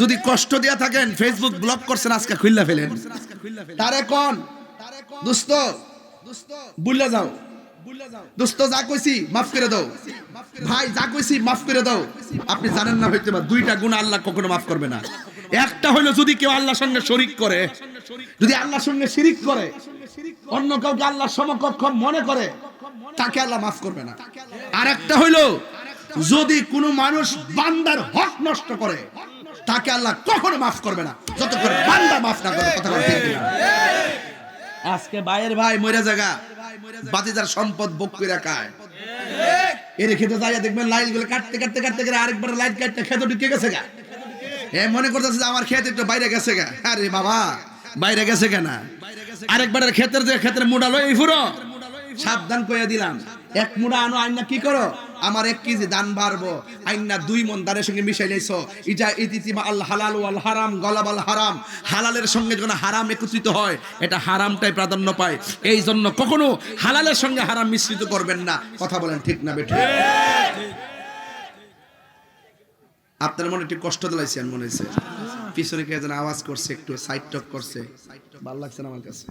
যদি কষ্ট দিয়া থাকেন ফেসবুক ব্লক করছেন আজকে খুললা ফেলেন, তারে কোন দোস্ত ভুলে যাও, দোস্ত যা কইছি মাফ করে দাও, ভাই যা কইছি মাফ করে দাও। আপনি জানেন না হইতে পারে দুইটা গুনাহ আল্লাহ কখনো মাফ করবে না। একটা হলো যদি কেউ আল্লাহর সঙ্গে শরীক করে, যদি আল্লাহর সঙ্গে শিরিক করে, অন্য কাউকে আল্লাহর সমকক্ষ মনে করে, তাকে আল্লাহ মাফ করবে না। আর একটা হলো যদি কোনো মানুষ বান্দার হক নষ্ট করে, তাকে আল্লাহ কখনো মাফ করবে না যতক্ষণ বান্দা মাফ না করে, কথা বলতে ঠিক না? আজকে ভাইয়ের ভাই মরে জায়গা বাতিদার সম্পদ ভোগ করে খায়, এর খেতে যাইয়া দেখবেন লাইট গুলো কাটতে কাটতে কাটতে করে আরেকবার লাইট কাটতে খেতে ঢুকে গেছে গা, এ মনে করতেছে যে আমার খেত একটু বাইরে গেছে গা। আরে বাবা বাইরে গেছে কেনা, আরেকবারের ক্ষেতের যে ক্ষেতের মুড়া লই ফুরো, সাবধান কইয়া দিলাম, এক মুড়া আনো আইনা কি করো, আমার 1 কেজি দান বাড়বো, আইনা 2 মণ দানের সঙ্গে মিশাই লাইছো, ইজা ইতিমা আল হালাল ওয়াল হারাম গলাবাল হারাম, হালালের সঙ্গে যখন হারাম একত্রিত হয় এটা হারামটাই প্রাধান্য পায়। এই জন্য কখনো হালালের সঙ্গে হারাম মিশ্রিত করবেন না, কথা বলেন ঠিক না বেঠিক? আপনার মনে একটু কষ্ট দিলাইছেন মনে হয়েছে, পিছনে কে যেন আওয়াজ করছে, একটু সাইড টক করছে, ভালো লাগছে না আমার কাছে।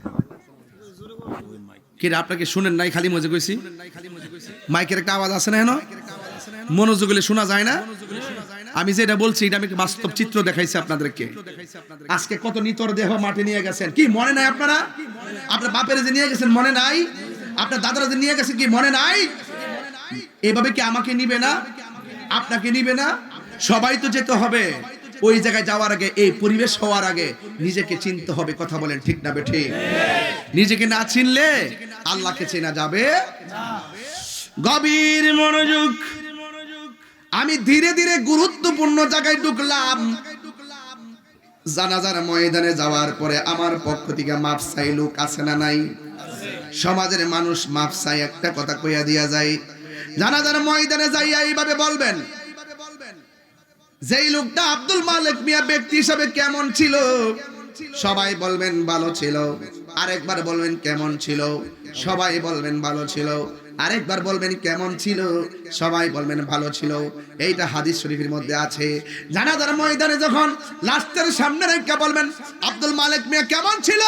কি রে আপনাকে শুনেন নাই, খালি মজা কইছি? মাইকের একটা আওয়াজ আছে না, হেন মনোযোগ দিলে শোনা যায় না? আমি যেটা বলছি এটা আমি বাস্তব চিত্র দেখাইছি আপনাদেরকে। আজকে কত নিতর দেহ মাঠে নিয়ে গেছেন, কি মনে নাই আপনারা? আপনার বাপের যে নিয়ে গেছেন মনে নাই? আপনার দাদারা যে নিয়ে গেছেন কি মনে নাই? এভাবে কি আমাকে নিবে না, আপনাকে নিবে না? সবাই তো যেতে হবে। ওই জায়গায় যাওয়ার আগে, এই পরিবেশ হওয়ার আগে নিজেকে চিনতে হবে। কথা বলেন ঠিক না বেঠিক? নিজেকে না চিনলে আল্লাহকে চেনা যাবে না। গভীর মনোযোগ। আমি ধীরে ধীরে গুরুত্বপূর্ণ জায়গায় ঢুকলাম। জানাজার ময়দানে যাওয়ার পরে আমার পক্ষ থেকে মাপ চাই লোক আছে না নাই? সমাজের মানুষ মাপ চাই, একটা কথা কইয়া দিয়া যায়। জানাজার ময়দানে যাইয়া এইভাবে বলবেন, যেই লোকটা আব্দুল মালিক মিয়া ব্যক্তি হিসাবে কেমন ছিল? সবাই বলবেন ভালো ছিল। আরেকবার বলবেন কেমন ছিল? সবাই বলবেন ভালো ছিল। আরেকবার বলবেন কেমন ছিল? সবাই বলবেন ভালো ছিল। এইটা হাদিস শরীফের মধ্যে আছে। জানাজার ময়দানে যখন লাশের সামনে রেখে বলবেন আব্দুল মালিক মিয়া কেমন ছিল?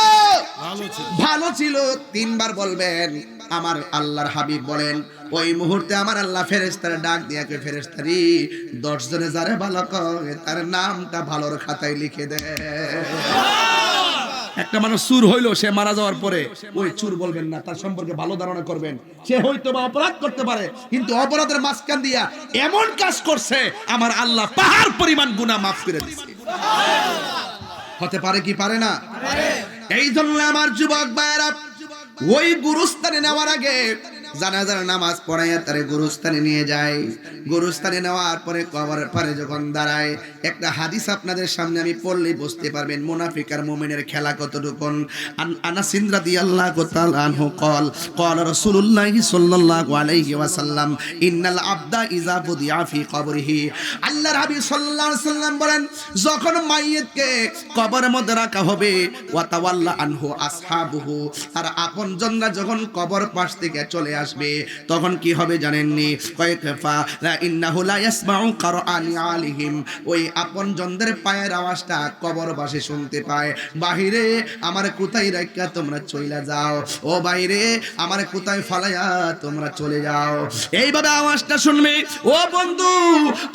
ভালো ছিল। তিনবার বলবেন। আমার আল্লাহর হাবিব বলেন, ওই মুহূর্তে আমার আল্লাহ ফেরেশতার ডাক দিয়া কয়, ফেরেশতারি 10 জনে যারে ভালো কয় তার নামটা ভালোর খাতায় লিখে দে। একটা মানুষ চুর হইলো, সে মারা যাওয়ার পরে ওই চুর বলবেন না, তার সম্পর্কে ভালো ধারণা করবেন। সে হয়তো বা অপরাধ করতে পারে, কিন্তু অপরাধের মাঝখান দিয়া এমন কাজ করছে আমার আল্লাহ পাহাড় পরিমাণ গুনাহ মাফ করে দিয়েছে। হতে পারে কি পারে না? এই জন্য আমার যুবক ভাইরা, ওই গুরুস্থানে নেওয়ার আগে জানাজার নামাজ পড়াইয়া তারে গুরুস্থানে নিয়ে যায়। গুরুস্থানে নেওয়ার পরে কবরের পারে যখন দাঁড়ায়, একটা হাদিস আপনাদের সামনে আমি পড়লেই বুঝতে পারবেন মুনাফিক আর মুমিনের খেলা কতটুকু। আনাস রাদিয়াল্লাহু তাআলা আনহু قال قال رسول الله صلى الله عليه وسلم ان العبد اذا وضع في قبره, আল্লাহর হাবিব সাল্লাল্লাহু আলাইহি ওয়াসাল্লাম বলেন, যখন মাইয়িতকে কবরের মধ্যে রাখা হবে, ওয়া তাওয়াল্লা আনহু আসহাবুহু, আর আপনজনরা যখন কবর পাশ থেকে চলে আসবে, তখন কি হবে জানেননি? কয়ফা লা ইন্নাহু লা ইয়াসমাউ কারআনি আলিহিম, ওই আপনজনদের পায়ের আওয়াজটা কবরবাসী শুনতে পায়। বাহিরে আমার কোথায় রাখিয়া তোমরা চলে যাও, ও বাইরে আমার কোথায় ফালাইয়া তোমরা চলে যাও, এইভাবে আওয়াজটা শুনবে। ও বন্ধু,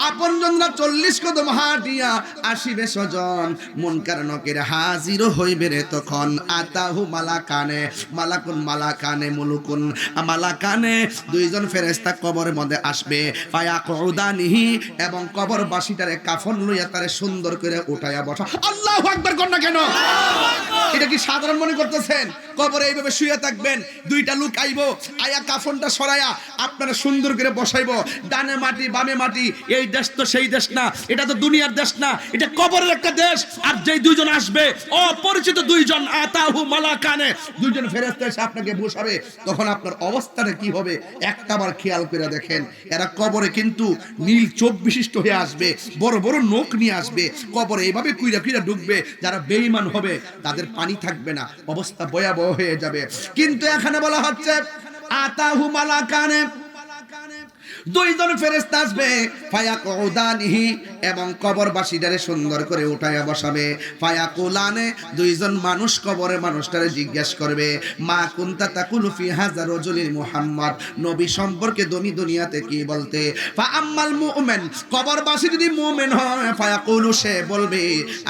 আপনজনরা 40 কদম হাঁটিয়া আসিবে স্বজন, মুনকার নকির হাজির হইবে রে তখন। আতাহু মালাকানে, মালাকুন মালাকানে মুলুকুন মালাকানে, দুইজন ফেরেশতা কবরের মধ্যে আসবে। ফায়াকুদানিহি, এবং কবরবাসীটারে কাফন লইয়া তারে সুন্দর করে উঠাইয়া বসা। আল্লাহু আকবার কোন না কেন? এটা কি সাধারণ মনে করতেছেন? কবরে এইভাবে শুয়ে থাকবেন, দুইটা লোক আইবো, আয়া কাফনটা সরাইয়া আপনারা সুন্দর করে বসাইবো। ডানে মাটি বামে মাটি, এই দেশ তো সেই দেশ না, এটা তো দুনিয়ার দেশ না, এটা কবরের একটা দেশ। আর যেই দুইজন আসবে অপরিচিত দুইজন, আতাহু মালাকানে, দুইজন ফেরেশতা এসে আপনাকে বসাবে, তখন আপনার অবস্থাটা কি হবে একটাবার খেয়াল করে দেখেন। এরা কবরে কিন্তু নীল চোখ বিশিষ্ট হয়ে আসবে, বড় বড় নখ নিয়ে আসবে, কবরে এইভাবে কুইরা কুইরা ঢুকবে। যারা বেঈমান হবে তাদের পানি থাকবে না, অবস্থা ভয়াবহ হয়ে যাবে। কিন্তু এখানে বলা হচ্ছে আতাহু মালাকানে, দুইজন ফেরেশতা আসবে। ফায়াকুদানিহি, এবং কবরবাসীটারে সুন্দর করে উঠায়া বসাবে। ফায়াকুলানে, দুইজন মানুষ কবরের মানুষটারে জিজ্ঞেস করবে, মা কুনতা তাকুলু ফি হাযা রাজুলিল মুহাম্মদ, নবী সম্পর্কে তুমি দুনিয়াতে কি বলতে? ফা আম্মাল মুমিন, কবরবাসী যদি মুমিন হয়, ফায়াকুলু, সে বলবে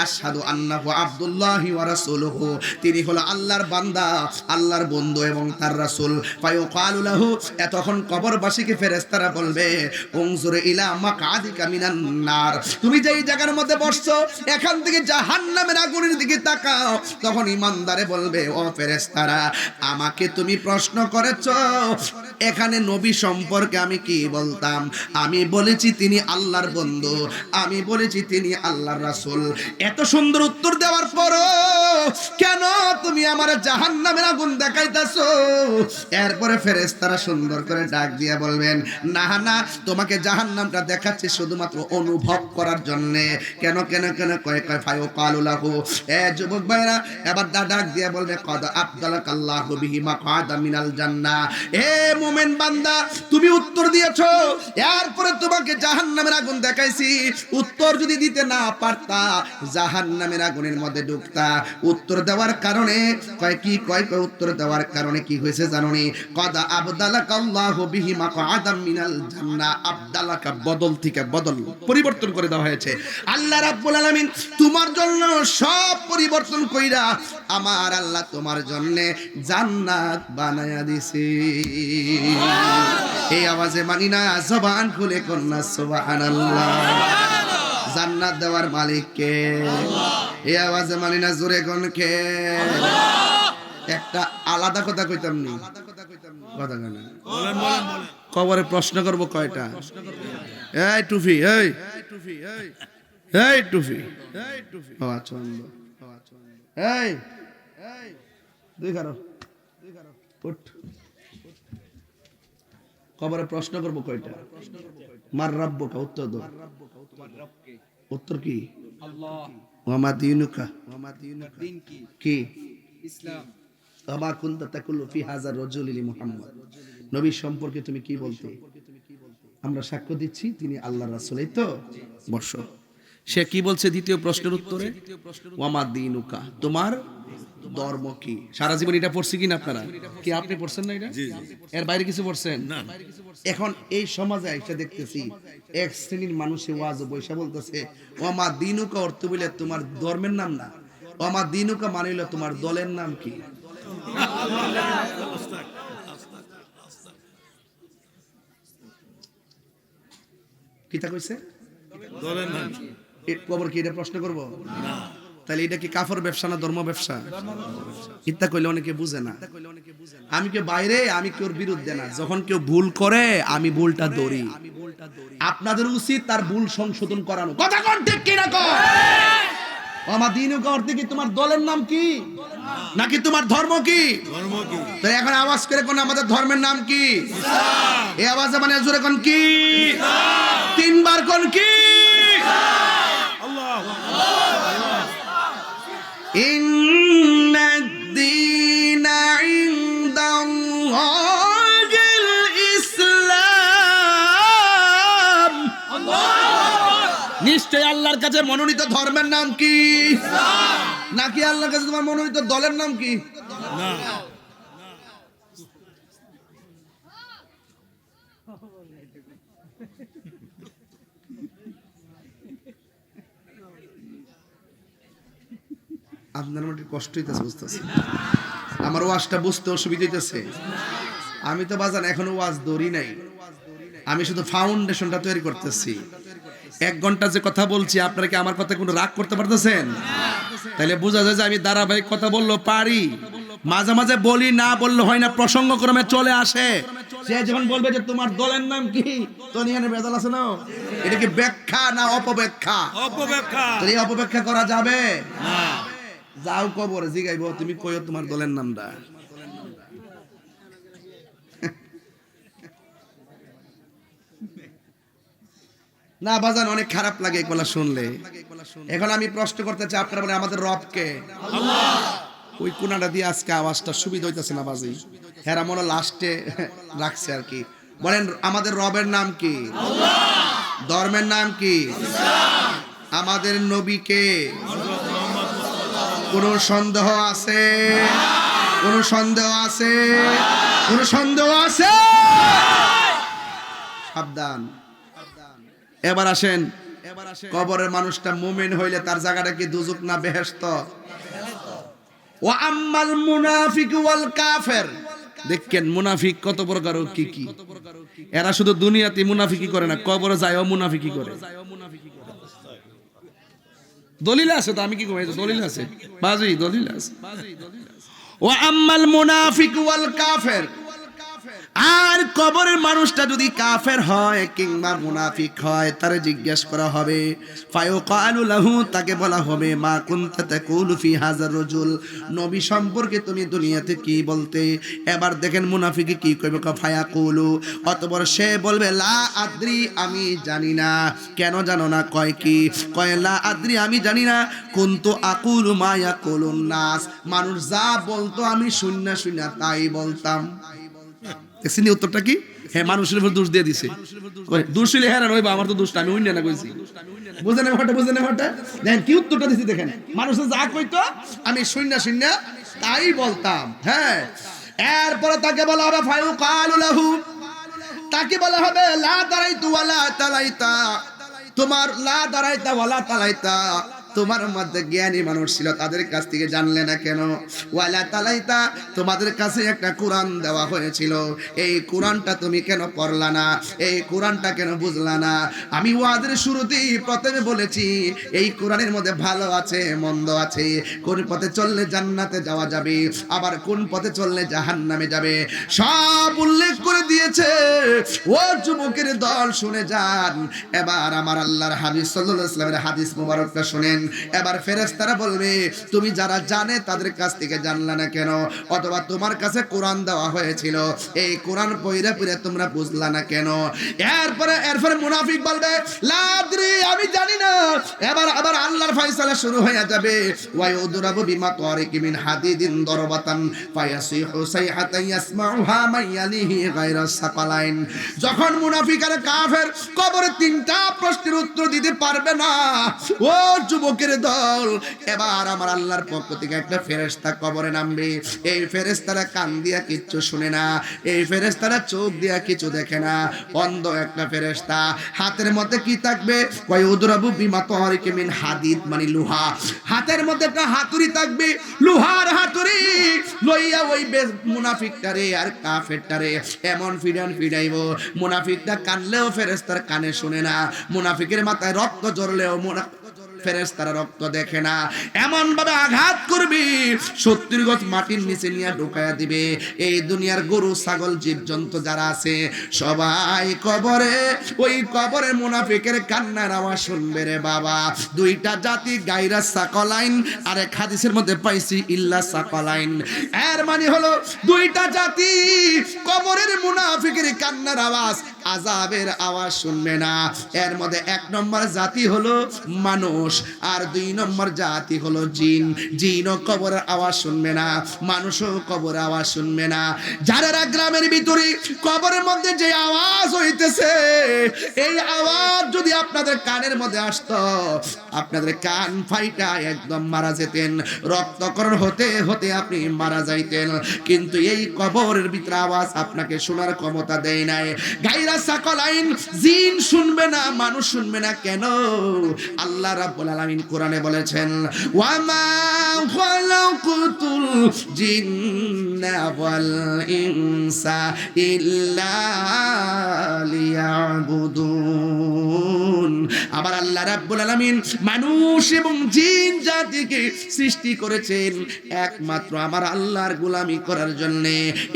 আশহাদু আন্নাহু আবদুল্লাহি ওয়া রাসূলুহু, তিনি হলো আল্লাহর বান্দা, আল্লাহর বন্ধু এবং তার রাসূল। ফায়ুকালু লাহু, তখন কবরবাসীকে ফেরেশতারা বলবে, উনজুর ইলা মাকআদিকা মিনান নার, তুমি যেই জায়গার মধ্যে বসছো এখান থেকে জাহান্নামের আগুনের দিকে তাকাও। তখন ইমানদারে বলবে, ও ফেরেশতারা, আমাকে তুমি প্রশ্ন করেছো এখানে নবী সম্পর্কে আমি কি বলতাম? আমি বলেছি তিনি আল্লাহর বন্ধু, আমি বলেছি তিনি আল্লাহর রাসূল। এত সুন্দর উত্তর দেওয়ার পরও কেন তুমি আমার জাহান্নামের আগুন দেখাইতাছো? এরপরে ফেরেশতারা সুন্দর করে ডাক দিয়ে বলবেন, না না, তোমাকে জাহান্নামটা দেখাচ্ছি শুধুমাত্র অনুভব করার জন্য। কেন কেন কেন কয় কয় ফায়ুকালু লাহু, এ যুবক ভাইরা এবার ডাক দিয়ে বলবে, কদ আবদালাকাল্লাহু বিহি মাকআদা মিনাল জান্নাহ, হে মুমিন বান্দা, তুমি উত্তর দিয়েছো, এরপরে তোমাকে জাহান্নামের আগুন দেখাইছি। উত্তর যদি দিতে না পারতা, জাহান্নামের আগুনের মধ্যে ঢুকতা। উত্তর দেওয়ার কারণে কয় কি কয় কয় উত্তর দেওয়ার কারণে কি হয়েছে জানোনি? কদ আবদালাকাল্লাহু বিহি মাকআদা মিনাল জান্নাহ, আবদালাকা বদল থেকে বদল পরিবর্তন করে দেওয়া হয়েছে। আল্লাহ রাব্বুল আলামিন তোমার জন্য সব পরিবর্তন কইরা আমার আল্লাহ তোমার জন্য জান্নাত বানায়া দিছে। এই আওয়াজে মানি না, জবান খুলে কন্যা সুবহানাল্লাহ। জান্নাত দেওয়ার মালিক কে? এই আওয়াজে মানি না, জোরে কোন কে? একটা আলাদা কথা কইতাম নি, কথা কেন কবরে প্রশ্ন করব কয়টা? এই টুফি, এই এই টুফি, ও আচ্ছা, এই দুই কারো উঠ। কবরে প্রশ্ন করব কয়টা? মার রাব্বুকা, উত্তর দাও। উত্তর কি? আল্লাহ। ওয়া মা দীনুকা, দিন কি? কি? ইসলাম। আমা কুনতা তাকুলু ফি হাযা রাজুলি মুহাম্মদ, নবী সম্পর্কে তুমি কি বলতে? আমরা সাক্ষ্য দিচ্ছি তিনি আল্লাহর রাসূল। এই তো বর্ষ। সে কি বলছে দ্বিতীয় প্রশ্নের উত্তরে? ওয়া মা দীনুকা, তোমার ধর্ম কি? সারা জীবন এটা পড়ছি কিনা আপনারা? কি আপনি পড়ছেন না এটা? এর বাইরে কিছু পড়ছেন না? এখন এই সমাজে এসে দেখতেছি এক শ্রেণীর মানুষে ওয়াজ বৈশা বলতেছে ওয়া মা দীনুকা অর্থ বলে তোমার ধর্মের নাম না, ওয়া মা দীনুকা মানে হলো তোমার দলের নাম কি? কিতা কইছে? দলের নাম কি? কবর কি এটা প্রশ্ন করব? না। তাহলে এটা কি কাফর ব্যবসা না ধর্ম ব্যবসা? ইত্যা কইলে অনেকে বুঝে না। আমি কেউ বাইরে, আমি কেউর বিরুদ্ধে না। যখন কেউ ভুল করে আমি ভুলটা ধরি। আপনাদের উচিত তার ভুল সংশোধন করানো। কথা কোন ঠিক কি না কর? আমার দিনুকা অর্থে কি তোমার দলের নাম কি নাকি তোমার ধর্ম কি? ধর্ম কি? তো এখন আওয়াজ করে কোন আমাদের ধর্মের নাম কি? ইসলাম। এই আওয়াজে মানে জোরে কোন কি? ইসলাম। তিনবার কোন কি? আল্লাহু আকবার। ইন্নাদ-দীনা ইনদাল্লাহিল ইসলাম। আল্লাহু আকবার। নিশ্চয় আল্লাহর কাছে মনোনীত ধর্মের নাম কি? ইসলাম। নাকি আল্লাহর কাছে তোমার মনোনীত দলের নাম কি? না। আপনার মধ্যে কষ্ট হইতেছে, বুঝতেছি। আমার ওয়াজটা বুঝতে অসুবিধা হইতেছে। আমি তো বাজান এখনো ওয়াজ ধরি নাই, আমি শুধু ফাউন্ডেশনটা তৈরি করতেছি। 1 ঘন্টা যে কথা বলছি, আপনারা কি আমার কথা কোনো রাগ করতে পারতেছেন? তাহলে বোঝা যায় যে আমি ধারাবাহিক কথা বললেও পারি, মাঝে মাঝে বলি, না বললে হয় না, প্রসঙ্গক্রমে চলে আসে। সে যখন বলবে যে তোমার দলের নাম কি, তো নিয়ে বেজাল আছে না? এটা কি ব্যাখ্যা না অপব্যাখ্যা? অপব্যাখ্যা। তো এই অপব্যাখ্যা করা যাবে না। যাও কবরে জিগাইব, তুমি কইও তোমার দলের নামটা। না বাজান, অনেক খারাপ লাগে এগুলা শুনলে। এখন আমি প্রশ্ন করতে চাই, আপনারা বলেন আমাদের রব কে? আল্লাহ। ওই কোনাটা দিয়ে আজকে আওয়াজটা সুবিধা হইতেছে না বাজি, হেরা মনে লাস্টে রাখছে আর কি। বলেন আমাদের রবের নাম কি? আল্লাহ। ধর্মের নাম কি? ইসলাম। আমাদের নবী কে? কোনো সন্দেহ আছে? কোনো সন্দেহ আছে? কোনো সন্দেহ আছে? সাবধান। এবার আসেন, কবরের মানুষটা মুমিন হইলে তার জায়গাটা কি দুজক না বেহেশত? ওয়া আম্মাল মুনাফিক ওয়াল কাফের। দেখেন মুনাফিক কত প্রকার, কি কি। এরা শুধু দুনিয়াতে মুনাফিকি করে না, কবরে যায়ও মুনাফিকি করে। দলিল আছে তো, আমি কি কই? দলিল আছে বাজি, দলিল আছে। ওয়া আম্মাল মুনাফিক ওয়াল কাফের। আর কবরের মানুষটা যদি কাফের হয় কিংবা মুনাফিক হয়, তারে জিজ্ঞেস করা হবে, ফায়ুকালু লাহু, তাকে বলা হবে, মা কুনতা তাকুলু ফি হাযার রাজুল, নবী সম্পর্কে তুমি দুনিয়াতে কি বলতে? এবার দেখেন মুনাফিক কি কইবে, ফায়াকুলু, অতঃপর সে বলবে, লা আদ্রি, আমি জানি না। কেন জানো না? কয় কি? কয় লা আদ্রি, আমি জানি না। কুনতু আকুলু মা ইয়াকুলুন নাস, মানুষ যা বলতো আমি শুননা শুননা তাই বলতাম। দেখছেন উত্তরটা কি? হ্যাঁ, মানুষের উপর দোষ দিয়ে দিছে। দোষ হইলে হ্যাঁ নইবা, আমার তো দোষটা আমি উইন্না না কইছি। বুঝেন না হঠাৎ, বুঝেন না হঠাৎ। দেখেন কি উত্তরটা দিছি, দেখেন মানুষ যা কইতো আমি শুননা শুননা তাই বলতাম। হ্যাঁ, এরপরে তাকে বলা হবে ফায়ুকালু লাহু, তাকে বলা হবে লা দারাইতু ওয়ালা তালাইতা, তোমার লা দারাইতা ওয়ালা তালাইতা, তোমার মধ্যে জ্ঞানী মানুষ ছিল, তাদের কাছ থেকে জানলে না কেন? ওয়ালা তালাইতা, তোমাদের কাছে একটা কোরআন দেওয়া হয়েছিল, এই কোরআনটা তুমি কেন পড়লা না? এই কোরআনটা কেন বুঝলা না? আমি ওয়াজের শুরুতেই প্রথমে বলেছি এই কোরআনের মধ্যে ভালো আছে, মন্দ আছে, কোন পথে চললে জান্নাতে যাওয়া যাবে, আবার কোন পথে চললে জাহান্নামে যাবে, সব উল্লেখ করে দিয়েছে। ও যুবকের দল শুনে যান। এবার আমার আল্লাহর হাবিব সাল্লাল্লাহু আলাইহি ওয়াসাল্লামের হাদিস মুবারকটা শুনেন। এবার ফেরেশতারা বলবে তুমি যারা জানে তাদের কাছ থেকে জানলা না কেন? অথবা তোমার কাছে কোরআন দেওয়া হয়েছিল, এই কোরআন পড়ে পড়ে তোমরা বুঝলা না কেন? এরপরে মুনাফিক বলবে লা আদরি, আমি জানি না। এবার আবার আল্লাহর ফয়সালা শুরু হয়ে যাবে। ওয়া ইউদরাবু বিমা তারিকি মিন হাদিদিন দরবাতান ফায়াসিহু সাইহাতান ইয়াসমাউহা মাইয়ালিহি গায়রা সাকালাইন। যখন মুনাফিক আর কাফের কবরে তিনটা প্রশ্নের উত্তর দিতে পারবে না, ও যুবকের দল, এবার আমার আল্লাহর পক্ষ থেকে একটা ফেরেশতা কবরে নামবে। এই ফেরেশতারা কান দিয়া কিচ্ছু শুনে না, এই ফেরেশতারা চোখ দিয়া কিছু দেখে না, অন্ধ একটা ফেরেশতা। হাতের মধ্যে কি থাকবে? ওয়া ইউদরাবু বিমা তারিকি মিন হাদিদ, মানে লোহা। হাতের মধ্যে একটা হাতুড়ি থাকবে, লোহার হাতুড়ি লইয়া ওই মুনাফিকটারে আর কাফেরটারে এমন ফিডাইব, মুনাফিকটা কানলেও ফেরেশতার কানে শুনে না, মুনাফিকের মাথায় রক্ত ঝরলেও ফেরেশতারা রক্ত দেখে না, এমন ভাবে আঘাত করবি 70 গজ মাটির নিচে নিয়ে ঢুকায়া দিবে। এই দুনিয়ার গরু ছাগল জীবজন্তু যারা আছে সবাই কবরে, ওই কবরে মুনাফিকের কান্নার আওয়াজ শুনবে রে বাবা। দুইটা জাতি গায়রা সাকালাইন, আর এক হাদিসের মধ্যে পাইছি ইল্লা সাকালাইন। এর মানে হলো দুইটা জাতি কবরের মুনাফিকের কান্নার আওয়াজ, আযাবের আওয়াজ শুনবে না। এর মধ্যে এক নম্বর জাতি হলো মানুষ, আর 2 নম্বর জাতি হলো জিন। জিনও কবরের আওয়াজ শুনবে না, মানুষও কবরের আওয়াজ শুনবে না। যারা গ্রামের ভিতরে কবরের মধ্যে যে আওয়াজ হইতেছে, এই আওয়াজ যদি আপনাদের কানের মধ্যে আসতো, আপনাদের কান ফাইটা একদম মারা যেতেন, রক্তকরণ হতে হতে আপনি মারা যাইতেন। কিন্তু এই কবরের ভিতরে আওয়াজ আপনাকে শোনার ক্ষমতা দেয় নাই। গায়রা সাকালাইন, জিন শুনবে না, মানুষ শুনবে না। কেন? আল্লাহ রাব্বুল আলামিন কোরআনে বলেছেন ওয়া মা খালাকুতুল জিন্না ওয়াল ইনসা ইল্লা লিয়াবুদুন। আবার আল্লাহ রাব্বুল আলামিন মানুষ এবং জিন জাতিকে সৃষ্টি করেছেন একমাত্র আমার আল্লাহর গোলামি করার জন্য।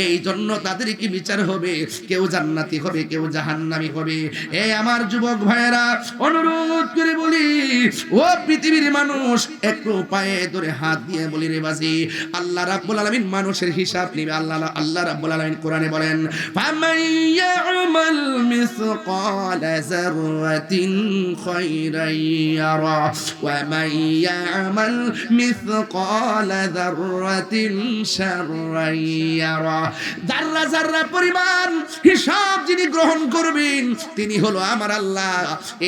এই জন্য তাদের কি বিচার হবে, কেউ জান্নাতি হবে, কেউ জাহান্নামী হবে। এই আমার যুবক ভাইয়েরা, অনুরোধ করে বলি, ও পৃথিবীর মানুষ, একটু পায়ে ধরে হাত দিয়ে বলি রে বাজি, আল্লাহ রাব্বুল আলামিন মানুষের হিসাব নেবে। আল্লাহ রাব্বুল আলামিন কোরআনে বলেন ফামাইয়ামাল মিসকালা যাররাতিন খায়রান ইয়ারা ওয়া মাইয়ামাল মিসকালা যাররাতিন শাররান ইয়ারা। যাররা যাররা পরিমাণ হিসাব যিনি গ্রহণ করবেন তিনি হলো আমার আল্লাহ।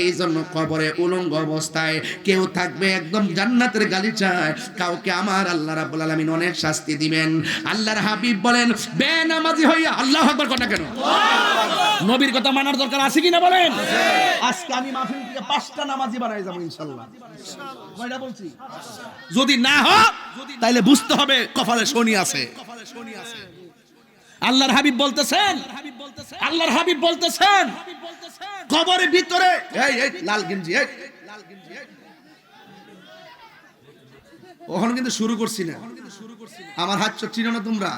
এই জন্য কবরে উলঙ্গ অবস্থায় কেউ থাকবে একদম জান্নাতের গালিচায়, কাউকে আমার আল্লাহ রাব্বুল আলামিন অনেক শাস্তি দিবেন। আল্লাহর হাবিব বলেন বেনামাজি হইয়া আল্লাহু আকবার কথা কেন? নবীর কথা মানার দরকার আছে কিনা বলেন? আজকে আমি মাহফিল থেকে 5টা নামাজি বানাই যাব ইনশাআল্লাহ। কয়টা বলছি? যদি না হয় তাহলে বুঝতে হবে কপালে শনি আছে। আল্লাহর হাবিব বলতেছেন কবরের ভিতরে এই লাল গেঞ্জি ওখানে কিন্তু শুরু করছি না। আমার হাত চোখ চিনো না তোমরা?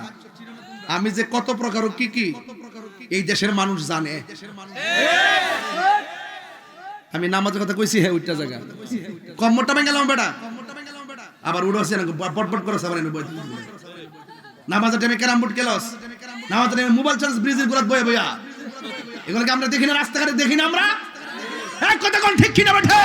আমি যে কত প্রকার কি এই দেশের মানুষ জানে। আমি নামাজের কথা কইছি, হ্যাঁ ওইটা জায়গা কম্মরটা ভেঙে গেলাম বেটা, আবার উড়ছে না বটবট করে সাবান নামাজের টাইমে ক্যারাম বোর্ড খেলস, নামাজের টাইমে মোবাইল চার্জ ব্রিজের গোলাত বয়ে বইয়া, এগুলোকে আমরা দেখি না, রাস্তাঘাটে দেখি না আমরা? এক কথা কোন ঠিক কিনা বেটা?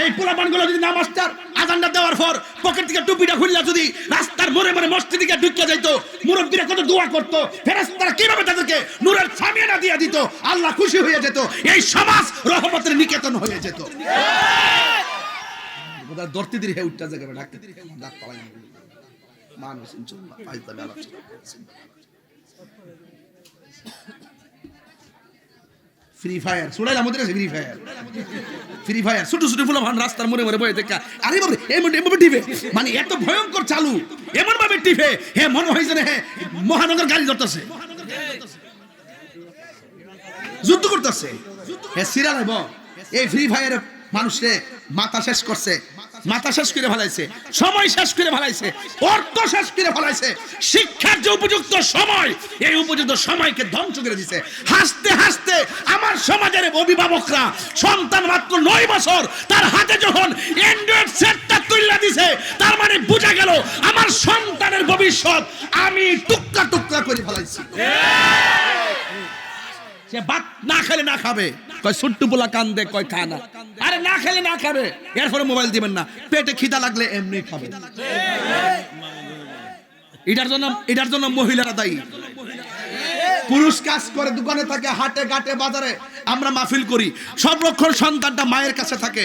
এই পোলাপানগুলো যদি নামাজটার আযানটা দেওয়ার পর পকেট থেকে টুপিটা খুললা যদি রাস্তার মোড়ে মোড়ে মসজিদে গিয়ে ঢুকে যাইতো, মুরব্বিরা কত দোয়া করতো, ফেরেশতারা কিভাবে তাদেরকে নূরের সামিয়ানা দিয়ে দিত, আল্লাহ খুশি হয়ে যেত, এই সমাজ রহমতের নিকেতন হয়ে যেত। ওটা দর্তিদের হে উঠটা জায়গা ডাকতে ডাক পালাই মানুষ ইনশাআল্লাহ ফাইজদাবে আলোচনা। ফ্রি ফায়ার সুড়াইলা মধ্যে আছে ফ্রি ফায়ার ছোট ছোট ফুলা ভান রাস্তার মোড়ে মোড়ে বয়ে দেখা আরে বাবা এমন টিভে মানে এত ভয়ঙ্কর চালু এমন ভাবে টিভে হে মনে হয় যেন হে মহানগর গাড়ি ধরতেছে যুদ্ধ করতেছে হে সিরিয়াল হইব এই ফ্রি ফায়ার মানুষে মাথা শেষ করছে মাথা শেষ করে ফেলাইছে সময় শেষ করে ফেলাইছে অর্থ শেষ করে ফেলাইছে শিক্ষার যে উপযুক্ত সময় এই উপযুক্ত সময়কে ধ্বংস করে দিছে হাসতে হাসতে আমার সমাজের অভিভাবকরা সন্তান মাত্র 9 বছর তার হাতে যখন অ্যান্ড্রয়েড সেটটা তুইলা দিছে তার মানে বোঝা গেল আমার সন্তানের ভবিষ্যৎ আমি টুকরা টুকরা করে ফেলাইছি সে ভাত না খেলে না খাবে কয় ছোট্ট পোলা কান্দে কয় খানা আরে না খেলে না খাবে এরপরে মোবাইল দিবেন না পেটে খিদা লাগলে এমনি খাবে এটার জন্য মহিলারা দায়ী পুরুষ কাজ করে দোকানে থাকে হাটে ঘাটে বাজারে আমরা মাহফিল করি সংরক্ষণ সন্তানটা মায়ের কাছে থাকে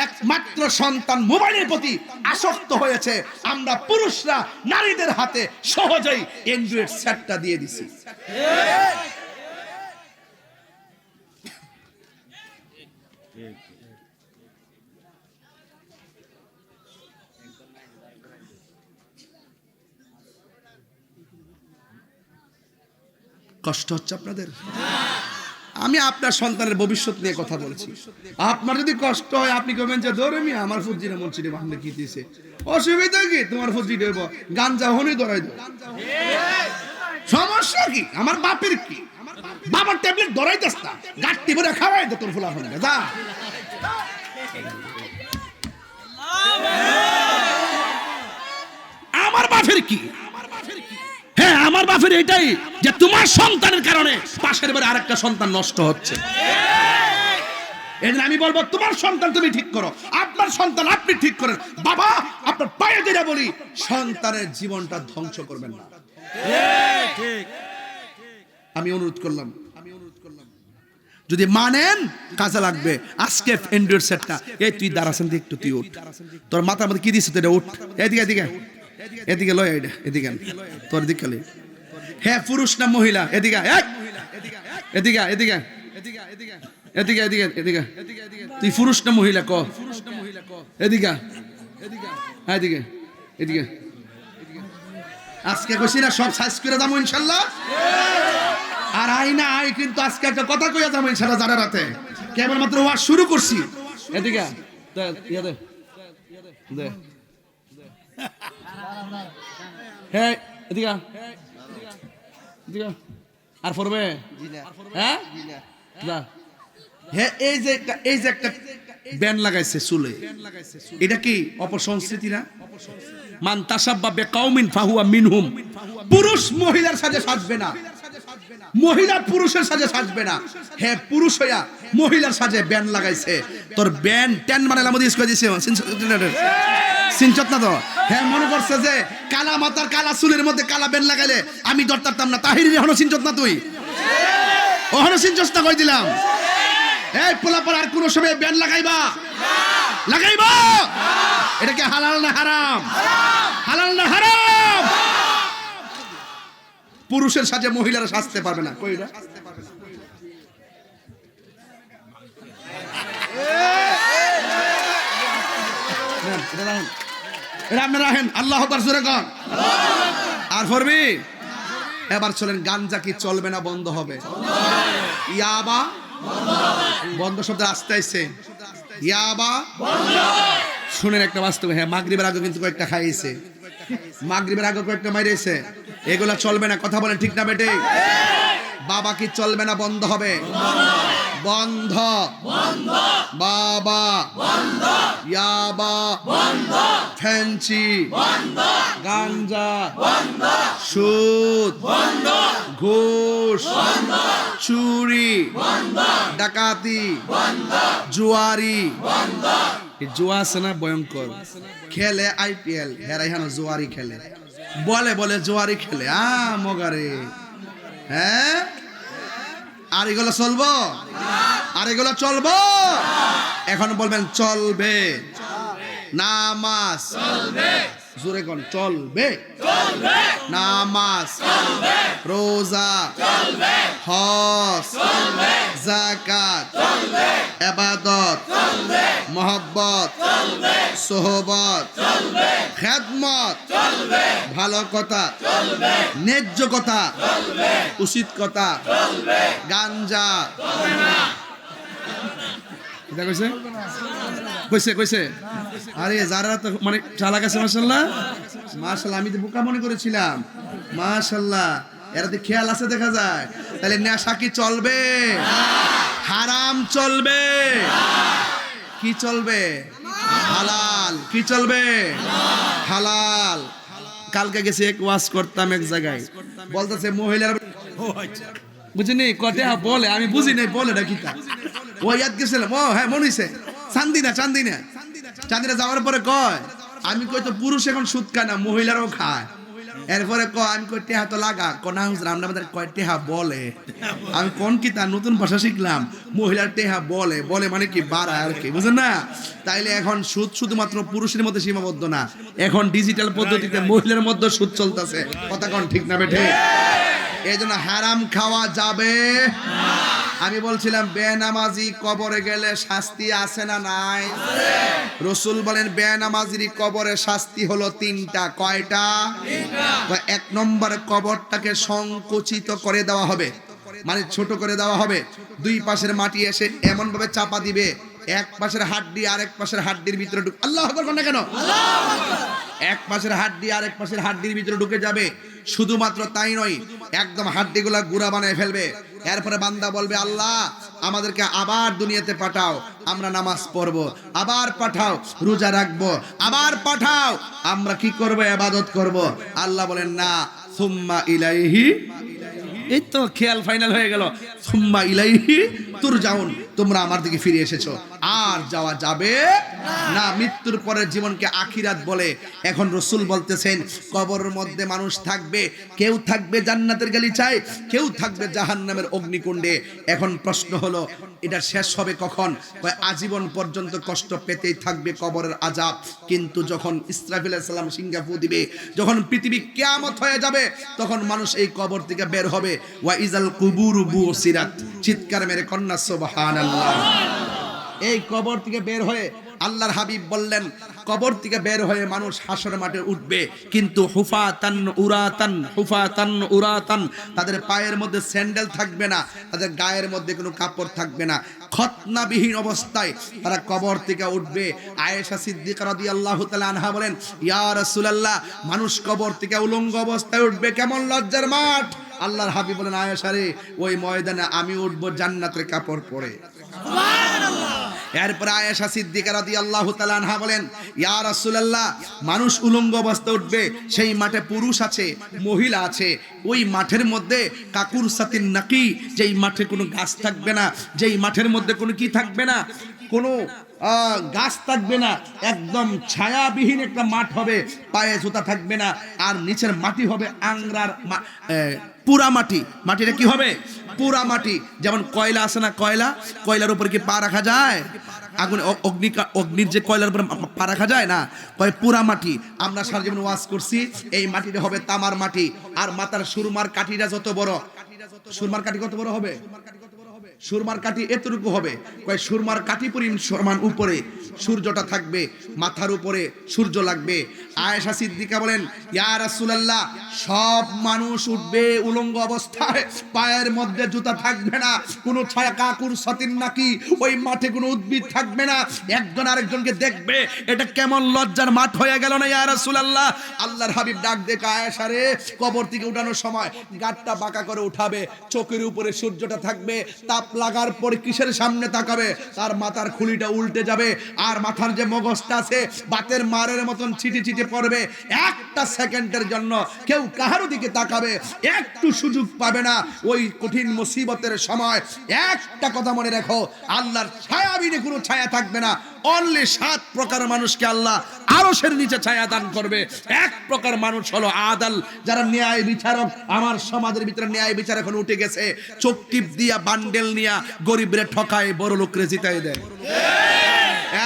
একমাত্র সন্তান মোবাইলের প্রতি আসক্ত হয়েছে আমরা পুরুষরা নারীদের হাতে সহজেই অ্যান্ড্রয়েড সেটটা দিয়ে দিছি কষ্ট হচ্ছে আপনাদের আমি আপনার সন্তানের ভবিষ্যৎ নিয়ে কথা বলছি আপনার যদি কষ্ট হয় আপনি কবেন যে ধরে মি আমার ফুজিরে মনচিরে বান্ধে কি দিয়েছে অসুবিধা কি তোমার ফুজি দেব গাঞ্জা হনি ধরাই দেব সমস্যা কি আমার বাপের কি বাবার ট্যাবলেট ধরাইতেছ না গাঁটটি ভরে খাওয়াই দে তোর ফুলা ফোনে যা আমার বাপের কি হ্যাঁ আমার বাপের এটাই যে তোমার সন্তানের কারণে পাশের বাড়ি আরেকটা সন্তান নষ্ট হচ্ছে এদিন আমি বলবো তোমার সন্তান তুমি ঠিক করো আপনার সন্তান আপনি ঠিক করেন বাবা আপনার পায়ে ধরে বলি সন্তানের জীবনটা ধ্বংস করবেন না আমি অনুরোধ করলাম যদি মানেন কাজে লাগবে আজকে অ্যান্ড্রয়েড সেটটা এই তুই দাঁড়াছেন একটু তুই উঠ তোর মাথার মধ্যে কি দিছিস তুই উঠ এদিকে এদিকে এদিকে লয় এদিকে তোর দিকে হ্যাঁ পুরুষ না মহিলা এদিকে এদিকে এদিকে এদিকে এদিকে এদিকে তুই পুরুষ না মহিলা ক এদিকে এদিকে এদিকে আজকে কইছি না সব সাইজ করে দাম ইনশাআল্লাহ আর আইনা আই কিন্তু আজকে একটা কথা কইয়া যাবো ইনশাআল্লাহ জানা রাতে কেবল মাত্র ওয়াজ শুরু করছি এদিকে দে দে হ্যাঁ এদিকে এদিকে আর পড়বে হ্যাঁ হ্যাঁ এই যে একটা ব্যান্ড লাগাইছে চুলে এটা কি অপসংস্কৃতি না মান তাসাব্বা বিকাউমিন ফাহুয়া মিনহুম পুরুষ মহিলার সাজে সাজবে না মহিলা পুরুষের সাজে সাজবে না হ্যাঁ পুরুষ হইয়া মহিলার সাজে ব্যান্ড লাগাইছে তোর ব্যান্ড টেন মানে আমাদের স্কোয়ার দিছে সিনচত না তো হ্যাঁ মনে করছে যে কালা মাথার কালা চুলের মধ্যে কালা ব্যান্ড লাগাইলে আমি ধরতাম না তাহিরি হনো সিনচত না তুই ওহনো সিনচত না কই দিলাম এই পোলাপার আর কোন সময় ব্যান্ড লাগাইবা লাগাইবা এটা কি হালাল না হারাম হালাল না হারাম পুরুষের সাথে মহিলারা সাজতে পারবে না কইরা রাহেন আল্লাহ আকবার জোরে কর আর ফরবি এবার চলেন গাঞ্জা কি চলবে না বন্ধ হবে ইয়াবা বন্ধ শব্দ আসতে আইছে ইয়াবা শুনেন একটা বাস্তব হ্যাঁ মাগরিবের আগে কিন্তু কয়েকটা খাইছে মাগরিবের আগে কয়েকটা মাইরেছে এগুলা চলবে না কথা বলেন ঠিক না বেটে বাবা কি চলবে না বন্ধ হবে বন্ধ বাবা ইয়াবা ফেন্সি গাঞ্জা সুদ ঘুষ চুরি ডাকাতি জুয়ারি জুয়া আছে না ভয়ঙ্কর খেলে আইপিএল হেরাই হানো জুয়ারি খেলে বলে জুয়ারি খেলে মগারে হ্যাঁ আর এগুলো চলবো আর এগুলো চলবো এখন বলবেন চলবে নামাজ চলবে জোরে কোন চলবে চলবে নামাজ চলবে, রোজা চলবে, হজ চলবে, যাকাত চলবে, ইবাদত চলবে, মহব্বত চলবে, সোহবত চলবে, খেদমত চলবে, ভালো কথা চলবে, ন্যায্য কথা চলবে, উচিত কথা চলবে, গাঞ্জা চলবে না। এটা কইছে কইছে কইছে আরে যারা তো মানে চালাক আছে মাশাআল্লাহ মাশাআল্লাহ, আমি তো বোকা মনে করেছিলাম। মাশাআল্লাহ, এরা তো খেয়াল আছে দেখা যায়। তাহলে নেশা কি চলবে? হারাম চলবে? কি চলবে? হালাল। কি চলবে? হালাল। কালকে গেছে এক ওয়াজ করতাম এক জায়গায়, বলতেছে মহিলার বুঝিনি কটে বলে, আমি বুঝি নাই বলে না কিতা। ও ইয়াদ গেছিলাম, ও হ্যাঁ মনে হইছে, চান্দিনা চান্দিনা চান্দিনা যাওয়ার পরে কয়, আমি কই তো পুরুষ এখন সুদ খায় না, মহিলারাও খায়। এরপরে কয়, আমি কই টেহা তো লাগা, কোনা হুজুর আমরা আমাদের কয় টেহা বলে। আমি কোন কি তার নতুন ভাষা শিখলাম, মহিলার টেহা বলে, বলে মানে কি বাড়ায় আর কি, বুঝেন না? তাইলে এখন সুদ শুধুমাত্র পুরুষের মধ্যে সীমাবদ্ধ না, এখন ডিজিটাল পদ্ধতিতে মহিলার মধ্যে সুদ চলতেছে। কথা কোন ঠিক না বেঠে? এই জন্য হারাম খাওয়া যাবে না। আমি বলছিলাম বেনামাজি কবরে গেলে শাস্তি আছে না নাই? রাসূল বলেন বেনামাজির কবরে শাস্তি হলো তিনটা। কয়টা? এক নম্বর, কবরটাকে সংকুচিত করে দেওয়া হবে, মানে ছোট করে দেওয়া হবে। দুই পাশের মাটি এসে এমন ভাবে চাপা দিবে, এক পাশের হাড্ডি আরেক পাশের হাড্ডির ভিতরে ঢুকে, আল্লাহু আকবার না কেন, এক পাশের হাড্ডি আরেক পাশের হাড্ডির ভিতরে ঢুকে যাবে। শুধুমাত্র তাই নয়, একদম হাড্ডিগুলা গুঁড়া বানিয়ে ফেলবে। এরপরে বান্দা বলবে, আল্লাহ আমাদেরকে আবার দুনিয়াতে পাঠাও, আমরা নামাজ পড়বো, আবার পাঠাও রোজা রাখবো, আবার পাঠাও আমরা কি করব, ইবাদত করব। আল্লাহ বলেন না, সুম্মা ইলাইহি, এই তো খেয়াল ফাইনাল হয়ে গেল, সুম্মা ইলাইহি তুরজাউন, তোমরা আমার দিকে ফিরে এসেছো, আর যাওয়া যাবে না। মৃত্যুর পরের জীবনকে আখিরাত বলে। এখন রাসূল বলতেছেন, কবরের মধ্যে মানুষ থাকবে, কেউ থাকবে জান্নাতের গালিচায়, কেউ থাকবে জাহান্নামের অগ্নিকুণ্ডে। এখন প্রশ্ন হলো, এটা শেষ হবে কখন? আজীবন পর্যন্ত কষ্ট পেতেই থাকবে, কবরের আযাব। কিন্তু যখন ইসরাফিল আলাইহিস সালাম সিংহা ফু দিবে, যখন পৃথিবী কিয়ামত হয়ে যাবে, তখন মানুষ এই কবর থেকে বের হবে। ওয়া ইজাল কুবুরু বুসিরাত, চিৎকার মেরে কন্যা সুবহানাল্লাহ। এই কবর থেকে বের হয়ে আল্লাহর হাবিব বললেন, কবর থেকে বের হয়ে মানুষ হাসর মাঠে উঠবে, কিন্তু হুফাতান উরাতান, হুফাতান উরাতান, তাদের পায়ের মধ্যে স্যান্ডেল থাকবে না, তাদের গায়ের মধ্যে কোনো কাপড় থাকবে না, খতনাবিহীন অবস্থায় তারা কবর থেকে উঠবে। আয়েশা সিদ্দিকা রাদিয়াল্লাহু তাআলা আনহা বলেন, ইয়া রাসূলুল্লাহ, মানুষ কবর থেকে উলঙ্গ অবস্থায় উঠবে, কেমন লজ্জার মাঠ। আল্লাহর হাবিব বলেন, আয়েশা রে, ওই ময়দানে আমি উঠবো জান্নাতের কাপড় পরে। সুবহানাল্লাহ। এরপর আয়েশা সিদ্দিকা রাদিয়াল্লাহু তাআলা আনহা বলেন, ইয়া রাসূলুল্লাহ, মানুষ উলঙ্গ অবস্থায় উঠবে, সেই মাঠে পুরুষ আছে, মহিলা আছে, ওই মাঠের মধ্যে কাকুর সাতিন নাকি, যেই মাঠে কোনো গাছ থাকবে না, যেই মাঠের মধ্যে কোনো কি থাকবে না, কোনো গাছ থাকবে না, একদম ছায়াবিহীন একটা মাঠ হবে, পায়ে জুতা থাকবে না, আর নিচের মাটি হবে আংরার পুরা মাটি। মাটিটা কি হবে? পুরা মাটি। যেমন কয়লা আছে না, কয়লা, কয়লার উপর কি পা রাখা যায়? আগুন অগ্নির যে কয়লার উপর পা রাখা যায় না, কয় পুরা মাটি। আমরা সারা জীবন ওয়াজ করছি, এই মাটিটা হবে তামার মাটি। আর মাথার সুরমার কাঠিটা যত বড়, সুরমার কাঠি কত বড় হবে? সুরমার কাঠি এতটুকু হবে। কয় সুরমার কাঠি সমান উপরে সূর্যটা থাকবে, মাথার উপরে সূর্য লাগবে। আয়েশা সিদ্দিকা বলেন, ইয়া রাসূলুল্লাহ, সব মানুষ উঠবে উলঙ্গ অবস্থায়, পায়ের মধ্যে জুতা থাকবে না, কোনো ছায়া কাকুর সাতিন নাকি, ওই মাঠে কোনো উদ্ভিদ থাকবে না, একজন আরেকজনকে দেখবে। এটা কেমন লজ্জার মাঠ হয়ে গেল না ইয়া রাসূলুল্লাহ? আল্লাহর হাবিব ডাক দেখে, আয়েশা রে, কবর থেকে উঠানোর সময় গাঁটটা বাঁকা করে উঠাবে, চোখের উপরে সূর্যটা থাকবে, তাপ লাগার পর কিসের সামনে তাকাবে? তার মাথার খুলিটা উল্টে যাবে, আর মাথার যে মগজটা আছে বাতের মারের মতন ছিটে ছিটে পড়বে। একটা সেকেন্ডের জন্য কেউ কাহার দিকে তাকাবে, একটু সুযোগ পাবে না। ওই কঠিন মুসিবতের সময় একটা কথা মনে রাখো, আল্লাহর ছায়াবিনে কোনো ছায়া থাকবে না। অনলি 7 প্রকার মানুষকে আল্লাহ আরশের নিচে ছায়া দান করবে। এক প্রকার মানুষ হলো আদাল, যারা ন্যায় বিচারক। আমার সমাজের ভিতরে ন্যায় বিচার এখন উঠে গেছে, চোখ টিপ দিয়া বান্ডেল নিয়া গরিবরে ঠকায়, বড় লোকরে জিতাই দেয়।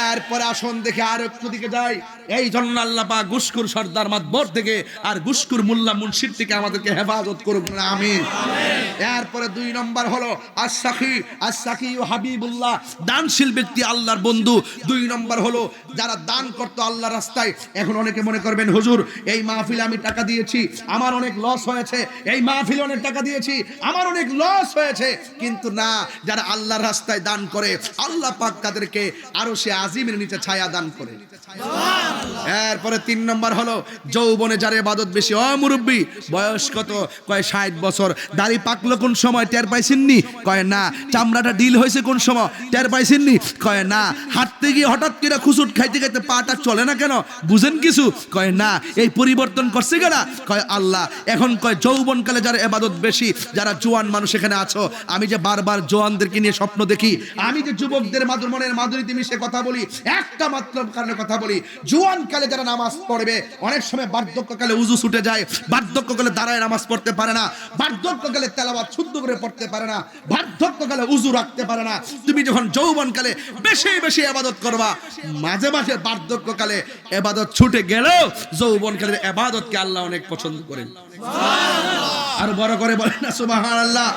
এরপরে আসন দেখে আর একটু দিকে যাই। এই জন্য আল্লাহ পাক গুসকুর সর্দার মাতবর থেকে আর গুসকুর মোল্লা মুন্সির থেকে আমাদেরকে হেফাজত করুক, আমিন। এরপরে 2 নম্বর হলো আস-সাখী ও হাবিবুল্লাহ, দানশীল ব্যক্তি, আল্লাহর বন্ধু। 2 নম্বর হলো যারা দান করতো আল্লাহর রাস্তায়। এখন অনেকে মনে করবেন হুজুর এই মাহফিলে আমি টাকা দিয়েছি, আমার অনেক লস হয়েছে, এই মাহফিলে অনেক টাকা দিয়েছি, আমার অনেক লস হয়েছে। কিন্তু না, যারা আল্লাহর রাস্তায় দান করে আল্লাহ পাক তাদেরকে আরশে আজিমের নিচে ছায়া দান করে। এরপরে 3 নম্বর হলো যৌবনে যার ইবাদত বেশি। ও মুরব্বি, বয়স কত? কয় 60 বছর। দাড়ি পাকলো কোন সময়? টের পাইছেননি? কয় না। চামড়াটা ডিল হয়েছে কোন সময়? টের পাইছেননি? কয় না। হাঁটতে গিয়ে হঠাৎ করে খুচুট খাইতে খাইতে পাটা চলে না কেন? বুঝেন কিছু? কয় না। এই পরিবর্তন করছে কারা? কয় আল্লাহ। এখন কয় যৌবনকালে যার ইবাদত বেশি, যারা জোয়ান মানুষ এখানে আছো, আমি যে বারবার জোয়ানদেরকে নিয়ে স্বপ্ন দেখি, আমি যে যুবকদের মনের মাধুরীতে মিশে কথা বলি, একটা মাত্র কারণে কথা বলি, জোয়ানকালে যারা নামাজ পড়বে, অনেক সময় বার্ধক্যকালে উজু ছুটে যায়, বার্ধক্যকালে দাঁড়ায় নামাজ পড়তে পারে না, বার্ধক্যকালে তেলাওয়াত শুদ্ধ করে পড়তে পারে না, বার্ধক্যকালে উজু রাখতে পারে না। তুমি যখন যৌবনকালে বেশি বেশি ইবাদত করবা, মাঝে মাঝে বার্ধক্যকালে ইবাদত ছুটে গেলেও যৌবনকালের ইবাদতকে আল্লাহ অনেক পছন্দ করেন। আর বড় করে বলেন না সুবহানাল্লাহ।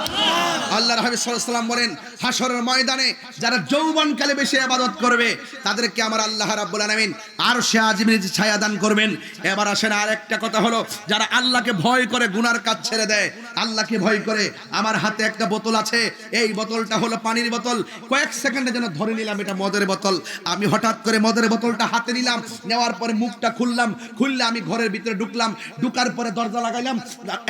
আল্লাহর হাবিব সাল্লাল্লাহু আলাইহি ওয়াসাল্লাম বলেন, হাশরের ময়দানে যারা যৌবনকালে বেশি ইবাদত করবে তাদেরকে আমার আল্লাহ রাব্বুল আলামিন আরশে আজিমের নিচে ছায়া দান করবেন। এবার আসেন আরেকটা কথা হলো, যারা আল্লাহকে ভয় করে গুনার কাজ ছেড়ে দেয়, আল্লাহকে ভয় করে। আমার হাতে একটা বোতল আছে, এই বোতলটা হলো পানির বোতল। কয়েক সেকেন্ডে যেন ধরে নিলাম এটা মদের বোতল। আমি হঠাৎ করে মদের বোতলটা হাতে নিলাম, নেওয়ার পরে মুখটা খুললাম, খুললে আমি ঘরের ভিতরে ঢুকলাম, ঢুকার পরে দরজা লাগাইলাম,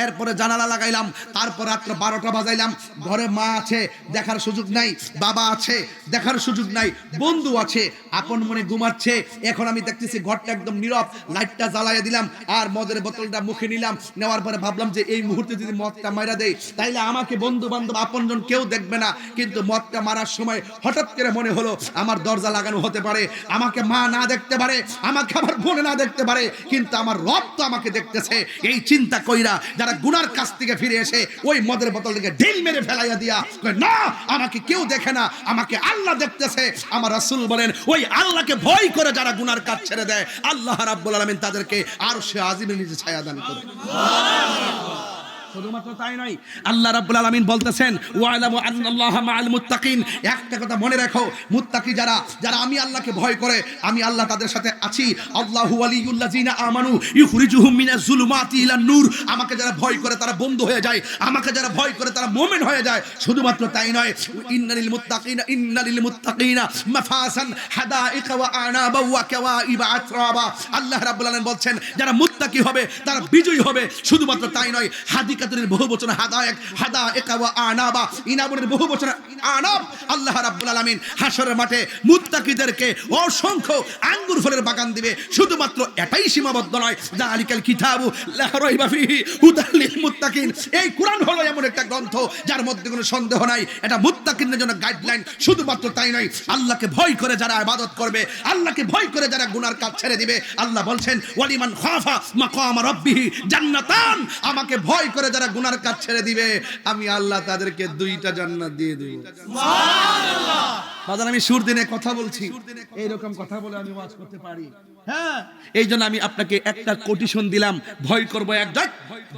এরপরে জানালা লাগাইলাম, তারপর রাত্র 12টা বাজাইলাম। ঘরে মা আছে, দেখার সুযোগ নাই, বাবা আছে, দেখার সুযোগ নাই, বন্ধু আছে, আপন মনে ঘুমাচ্ছে। এখন আমি দেখতেছি ঘরটা একদম নীরব, লাইটটা জ্বালাইয়া দিলাম আর মদের বোতলটা মুখে নিলাম। নেওয়ার পরে ভাবলাম যে এই মুহূর্তে যদি মদটা মারা দেই তাইলে আমাকে বন্ধু বান্ধব আপনজন কেউ দেখবে না। কিন্তু মদটা মারার সময় হঠাৎ করে মনে হলো আমার দরজা লাগানো হতে পারে, আমাকে মা না দেখতে পারে, আমাকে আমার বোন না দেখতে পারে, কিন্তু আমার রব তো আমাকে দেখতেছে। এই চিন্তা কইরা যারা গুনার কাছ থেকে ফিরে এসে ওই মদের বোতলটাকে ঢিল মেরে ফেলাইয়া দিয়া না, আমাকে কেউ দেখে না, আমাকে আল্লাহ দেখতেছে। আমার রাসূল বলেন, ওই আল্লাহকে ভয় করে যারা গুনার কাজ ছেড়ে দেয়, আল্লাহ রাব্বুল আলামিন তাদেরকে আরশে আজিমের নিচে ছায়া দান করে। সুবহানাল্লাহ। শুধুমাত্র তাই নয়, আল্লাহ রাব্বুল আলামিন বলতেছেন, ওয়ালামু আন্নাল্লাহা মাআল মুত্তাকিন। একটা কথা মনে রাখো, মুত্তাকি যারা, যারা আমি আল্লাহকে ভয় করে, আমি আল্লাহ তাদের সাথে আছি। আল্লাহু ওয়ালিয়ুল্লাযিনা আমানু ইখরিজুহুম মিনাজ জুলুমাতি ইলান নূর। আমাকে যারা ভয় করে তারা বন্ধু হয়ে যায়, আমাকে যারা ভয় করে তারা মুমিন হয়ে যায়। শুধুমাত্র তাই নয়, ইন্নালিল মুত্তাকিনা মাফাসান হাদাইকা ওয়া আনাবা ওয়া কাওয়াইবা আতরাবা। আল্লাহ রাব্বুল আলামিন বলছেন, যারা মুত্তাকি হবে তারা বিজয়ী হবে। শুধুমাত্র তাই নয়, হাদিকাতুর বহু বচন হাদায়েক, হাদাইকা ওয়া আনাবা, ইনাবুনের বহু বচন আনাব। আল্লাহ রাব্বুল আলামিন হাশরের মাঠে মুত্তাকিদেরকে অসংখ্য আঙ্গুর ফলের বাগান দিবে। শুধুমাত্র এটাই সীমাবদ্ধ নয়, যালিকাল কিতাবু লা রাইবা ফিহি হুদাল লিল মুত্তাকিন। এই কোরআন হলো এমন একটা গ্রন্থ যার মধ্যে কোনো সন্দেহ নাই, এটা মুত্তাকিনদের জন্য গাইডলাইন। শুধুমাত্র তাই নয়, আল্লাহকে ভয় করে যারা ইবাদত করবে, আল্লাহকে ভয় করে যারা গুনার কাজ ছেড়ে দিবে, আল্লাহ বলছেন, ওয়ালিমান খাফা মাকাম রাব্বিহি জান্নাতান। আমাকে ভয় করে যারা গুনার কাজ ছেড়ে দিবে, আমি আল্লাহ তাদেরকে 2টা জান্নাত দিয়ে দেব। সুবহানাল্লাহ। বাজার আমি সুর দিনে কথা বলছি, এইরকম কথা বলে আমি ওয়াজ করতে পারি। হ্যাঁ, এই জন্য আমি আপনাকে একটা কোটেশন দিলাম, ভয় করবো একজন,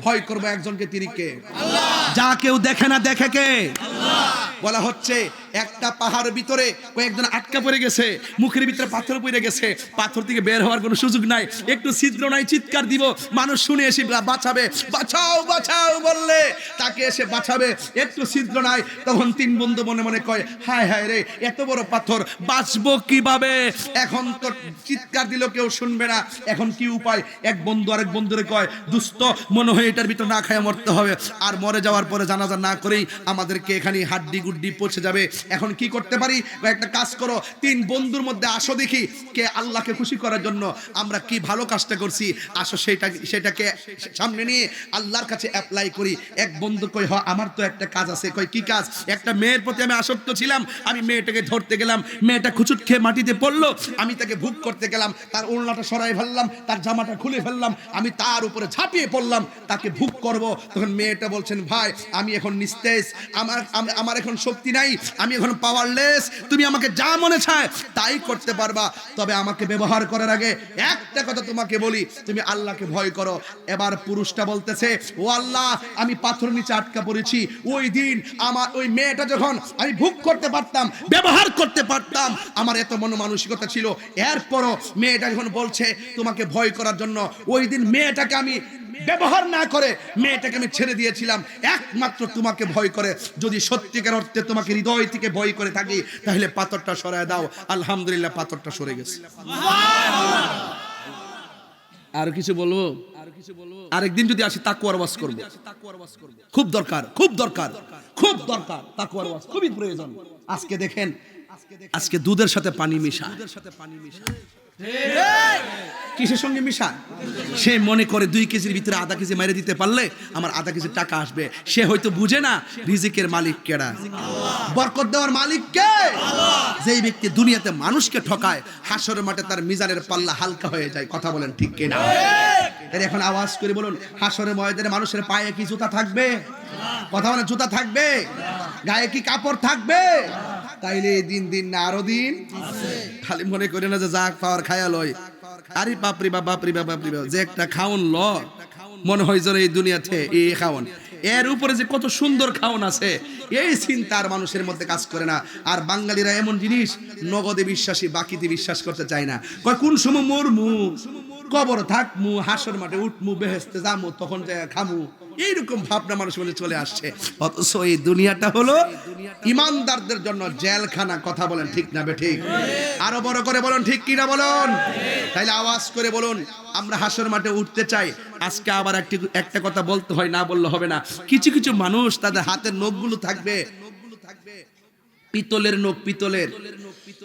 ভয় করবো একজনকে, তিনি কে? আল্লাহ। যা কেউ দেখে না, দেখে কে? আল্লাহ। বলা হচ্ছে একটা পাহাড়ের ভিতরে কয়েকজন আটকা পড়ে গেছে, মুখের ভিতরে পাথর পড়ে গেছে, পাথর থেকে বের হওয়ার কোনো সুযোগ নাই, একটু ছিদ্র নাই, চিৎকার দিব, মানুষ শুনে এসে বাঁচাবে, বাঁচাও বাঁচাও বললে তাকে এসে বাঁচাবে, একটু ছিদ্র নাই। তখন 3 বন্ধু মনে মনে কয়, হায় হায় রে, এত বড় পাথর, বাঁচবো কিভাবে? এখন তো চিৎকার দিল কেউ শুনবে না, এখন কি উপায়? এক বন্ধু আরেক বন্ধুরে কয়, দোস্ত মনে হয় এটার ভিতর না খায় মরতে হবে, আর মরে যাওয়ার পরে জানাজা না করেই আমাদেরকে এখানে হাড্ডি গুড্ডি পচে যাবে। এখন কি করতে পারি? একটা কাজ করো, 3 বন্ধুর মধ্যে আসো দেখি কে আল্লাহকে খুশি করার জন্য আমরা কি ভালো কাজটা করছি, আসো সেটাকে সামনে নিয়ে আল্লাহর কাছে অ্যাপ্লাই করি। এক বন্ধু কই, আমার তো একটা কাজ আছে। কই, কি কাজ? একটা মেয়ের প্রতি আমি আসক্ত ছিলাম, আমি মেয়েটাকে ধরতে গেলাম, মেয়েটা খুচুট খেয়ে মাটিতে পড়লো, আমি তাকে ভোগ করতে গেলাম, তার ওড়নাটা সরাই ফেললাম, তার জামাটা খুলে ফেললাম, আমি তার উপরে ঝাঁপিয়ে পড়লাম, তাকে ভোগ করব। তখন মেয়েটা বলছেন, ভাই চায় আমি এখন নিস্তেজ, আমার এখন শক্তি নাই, আমি এখন পাওয়ারলেস, তুমি আমাকে যা মনে চায় তাই করতে পারবা, তবে আমাকে ব্যবহার করার আগে একটা কথা তোমাকে বলি, তুমি আল্লাহকে ভয় করো। এবার পুরুষটা বলতেছে, ও আল্লাহ, আমি পাথর নিচে আটকা পড়েছি, ওই দিন আমার ওই মেয়েটা যখন আমি ভোগ করতে পারতাম, ব্যবহার করতে পারতাম, আমার এত মনোমানসিকতা ছিল, এরপরও মেয়েটা যখন বলছে তোমাকে ভয় করার জন্য, ওই দিন মেয়েটাকে আমি ব্যবহার না করে মেয়েটাকে আমি ছেড়ে দিয়েছিলাম একমাত্র তোমাকে ভয় করে। যদি সত্যিকার অর্থে তোমাকে হৃদয় থেকে ভয় করে থাকি তাহলে পাথরটা সরায় দাও। আলহামদুলিল্লাহ, পাথরটা সরে গেছে। আর কিছু বলবো? আরেকদিন যদি আসি তাকওয়ার ওয়াজ করব, খুব দরকার, খুব দরকার, খুব দরকার, তাকওয়ার ওয়াজ খুবই প্রয়োজন। আজকে দেখেন, আজকে দুধের সাথে পানি মিশা, কিসের সঙ্গে মিশা? সে মনে করে 2 কেজির ভিতরে আধা কেজি মেরে দিতে পারলে আমার আধা কেজি টাকা আসবে। সে হয়তো বুঝে না রিজিকের মালিক কেডা, বরকত দেওয়ার মালিক কে? যেই ব্যক্তি দুনিয়াতে মানুষকে ঠকায়, হাসরের মাঠে তার মিজানের পাল্লা হালকা হয়ে যায়। কথা বলেন ঠিক কিনা? এর এখন আওয়াজ করে বলুন, হাসরের ময়দানে মানুষের পায়ে কি জুতা থাকবে? কথা বলেন, জুতা থাকবে? গায়ে কি কাপড় থাকবে? তাইলে দিন দিন না আরো দিন খালি মনে করে না যে যাক পাওয়ার খায়া লয়। আরে বাপরি বাপ, বাপরি বাপ, বাপরি বাপ, যে একটা খাওন ল মনে হয় যেন এই দুনিয়াতে এই খাওন, এর উপরে যে কত সুন্দর খাওন আছে এই চিন্তার মানুষের মধ্যে কাজ করে না। আর বাঙালিরা এমন জিনিস, নগদে বিশ্বাসী, বাকিতে বিশ্বাস করতে চায় না। কয় কোন সময় মরমু, কবর থাকমু, হাসর মাঠে উঠমু, বেহেশতে যামু, তখন যে খামু, এইরকম ভাবনা মানুষের মধ্যে চলে আসছে। অথচ এই দুনিয়াটা হলো ইমানদারদের জন্য জেলখানা। কথা বলেন ঠিক না বেঠিক? আরো বড় করে বলুন ঠিক কিনা বলুন। তাইলে আওয়াজ করে বলুন, আমরা হাসর মাঠে উঠতে চাই। আজকে আবার একটা কথা বলতে হয়, না বললে হবে না। কিছু কিছু মানুষ তাদের হাতের নখগুলো থাকবে পিতলের নখ, পিতলের,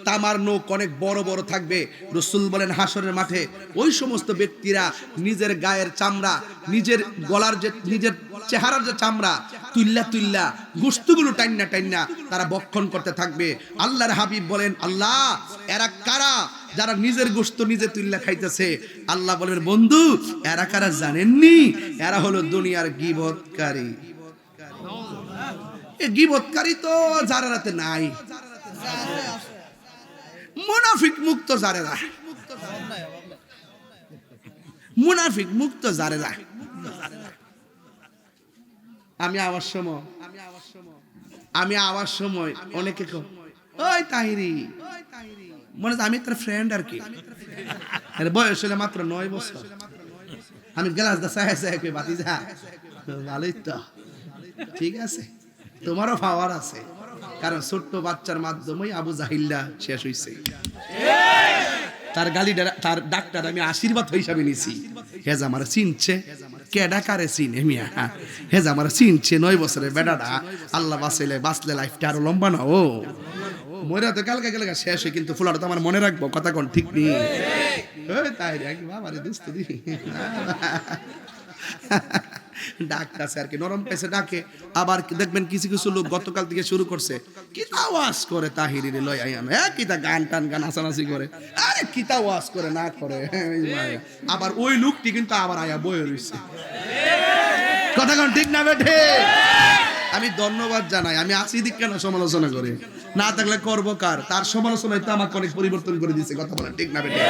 তামার নখ অনেক বড় বড় থাকবে। রাসূল বলেন হাসরের মাঠে ওই সমস্ত ব্যক্তিরা নিজের গায়ের চামড়া, নিজের গলার যে, নিজের চেহারার যে চামড়া তুইল্লা তুইল্লা, গোশতগুলো টাইন্না টাইন্না তারা বক্ষণ করতে থাকবে। আল্লাহর হাবিব বলেন, আল্লাহ, এরা কারা যারা নিজের গোশত নিজে তুইল্লা খাইতেছে? আল্লাহ বলেন, বন্ধু, এরা কারা জানেননি? এরা হলো দুনিয়ার গীবতকারী। এই গীবতকারী তো জারারাতে নাই, মুনাফিক মুক্ত জারেরা, মুনাফিক মুক্ত জারেরা। আমি আওয়ার সময় অনেকে ওই তাহিরি মনে আমি তার ফ্রেন্ড আর কি, বয়স হলে মাত্র 9 বছর। আমি গ্লাস দা সাহে সাহে বাতি যা ভালোই তো, ঠিক আছে, তোমারও পাওয়ার আছে, কারণ ছোট্ট বাচ্চার মাধ্যমেই আবু জাহিল্লা শেষ হইছে। তার গালিটা, তার ডাক্তার আমি আশীর্বাদ হিসাবে নিছি। হেজ আমার চিনছে, কেডা কারে চিনে মিয়া, হেজ আমার চিনছে। 9 বছরের বেটাটা আল্লাহ বাঁচলে লাইফটা আরো লম্বা না। ও মরে তো কালকে কালকে শেষ হয়, কিন্তু ফুলাটা তো আমার মনে রাখবো। কথা কোন ঠিক নেই? তাই বাবারে দুস্থ দি ডাকতেছে আর কি, নরম পেছে ডাকে। আবার দেখবেন কিছু কিছু লোক গতকাল থেকে শুরু করছে কিতা ওয়াজ করে, তাহিরিরে লই আইয়াম, কিতা গান টান গান নাচানাচি করে, আরে কিতা ওয়াজ করে না করে। আবার ওই লোকটি কিন্তু আবার আয়া বয়ে রইছে। কথা কোন ঠিক না বেঠে? আমি ধন্যবাদ জানাই, আমি আছি দিক কেন সমালোচনা করে, না থাকলে করব কার? তার সমালোচনায় তো আমাকে অনেক পরিবর্তন করে দিয়েছে। কথা বলেন ঠিক না বেঠে?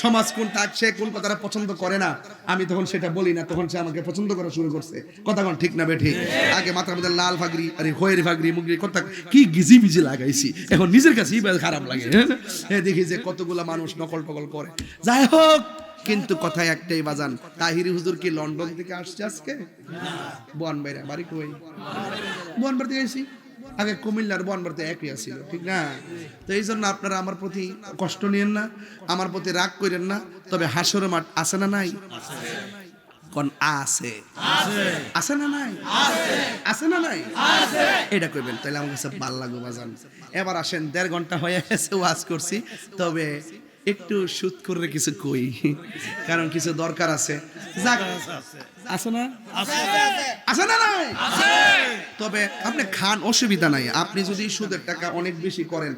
সমাজ কোন থাকছে, কোন কথাটা পছন্দ করে না, আমি তখন সেটা বলি না, তখন সে আমাকে পছন্দ করা শুরু করছে। কথা কোন ঠিক না বেঠে? আগে মাথার মধ্যে লাল ফাগরি, আরে হোয়ের ফাগরি, মুগরি কথা কি গিজি বিজি লাগাইছি, এখন নিজের কাছেই খারাপ লাগে। দেখি যে কতগুলা মানুষ নকল টকল করে। যাই হোক, কিন্তু কথা একটাই বাজান, তাহিরি হুজুর কি লন্ডন থেকে আসছে আজকে? বনবাড়ি বাড়ি কই? বনবাড়ি থেকে আইছি। আগে কুমিল্লার বনবাড়িতে একই ছিল, ঠিক না? তো এই জন্য আপনারা আমার প্রতি কষ্ট নিয়েন না, আমার প্রতি রাগ করেন না। তবে হাসরের মাঠ আছে না নাই? কোন আছে? আছে না নাই? আছে না নাই? এটা কইবেন, তাহলে আমার কাছে ভালো লাগবে বাজান। এবার আসেন, 1.5 ঘন্টা হয়ে গেছে ওয়াজ করছি, তবে একটু শুট করে কিছু কই, কারণ কিছু দরকার আছে। আছে না? আছে না নাই? তবে আপনি খান, অসুবিধা নাই। আপনি যদি সুদের টাকা অনেক বেশি করেন,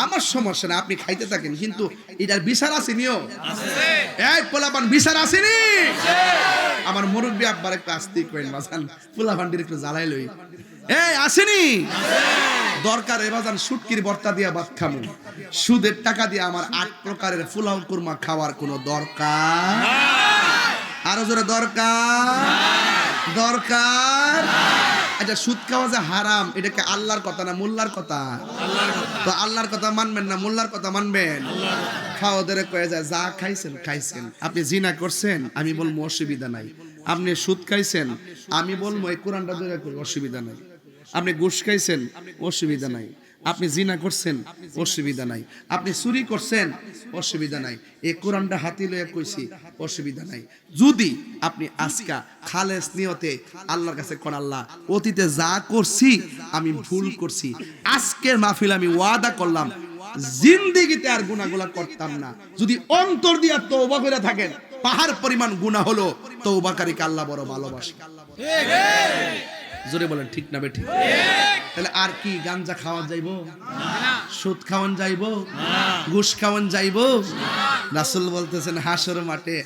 আমার সমস্যা না, আপনি খাইতে থাকেন, কিন্তু এটার বিচার আসেনিও এই পোলাপান বিচার আসেনি। আমার মুরব্বী আব্বার একটু আস্তে কইন বাজান, পোলাপানটির একটু জ্বালাই লই, এই আসেনি দরকার এ বাজান শুটকির ভর্তা দিয়া ভাত খামু, সুদের টাকা দিয়ে আমার 8 প্রকারের পোলাও কুরমা খাওয়ার কোনো দরকার, আরো জোরে দরকার। আচ্ছা সুদ খাওয়া যে হারাম, এটা কি আল্লাহর কথা না মোল্লার কথা? তো আল্লাহর কথা মানবেন না মোল্লার কথা মানবেন? খাওয়াদের কয়ে যায় যা খাইছেন। আপনি জিনা করছেন, আমি বলবো অসুবিধা নাই। আপনি সুদ খাইছেন, আমি বলবো এই কোরআনটা ধরে করি অসুবিধা নাই। আপনি ঘুষ খাইছেন, অসুবিধা নাই। আপনি জিনা করছেন, অসুবিধা নাই। আপনি চুরি করছেন, অসুবিধা নাই। এই কোরআনটা হাতে লয়ে কইছি, অসুবিধা নাই। যদি আপনি আজকা খালেস নিয়তে আল্লাহর কাছে কোন আল্লাহ অতীতে যা করছি আমি ভুল করছি, আজকের মাহফিল আমি ওয়াদা করলাম জিন্দেগিতে আর গুনাহগুলা করতাম না। যদি অন্তর দিয়া তওবা করে থাকেন, পাহাড় পরিমাণ গুনাহ হলো, তওবাকারীকে আল্লাহ বড় ভালোবাসে। জোরে বলেন ঠিক না বেঠিক? তাহলে আর কি গাঞ্জা খাওয়া যাইবো? সুদ খাওয়ান যাইবো? ঘুষ খাওয়ান যাইবো? রাসূল বলতেছেন হাসর মাঠে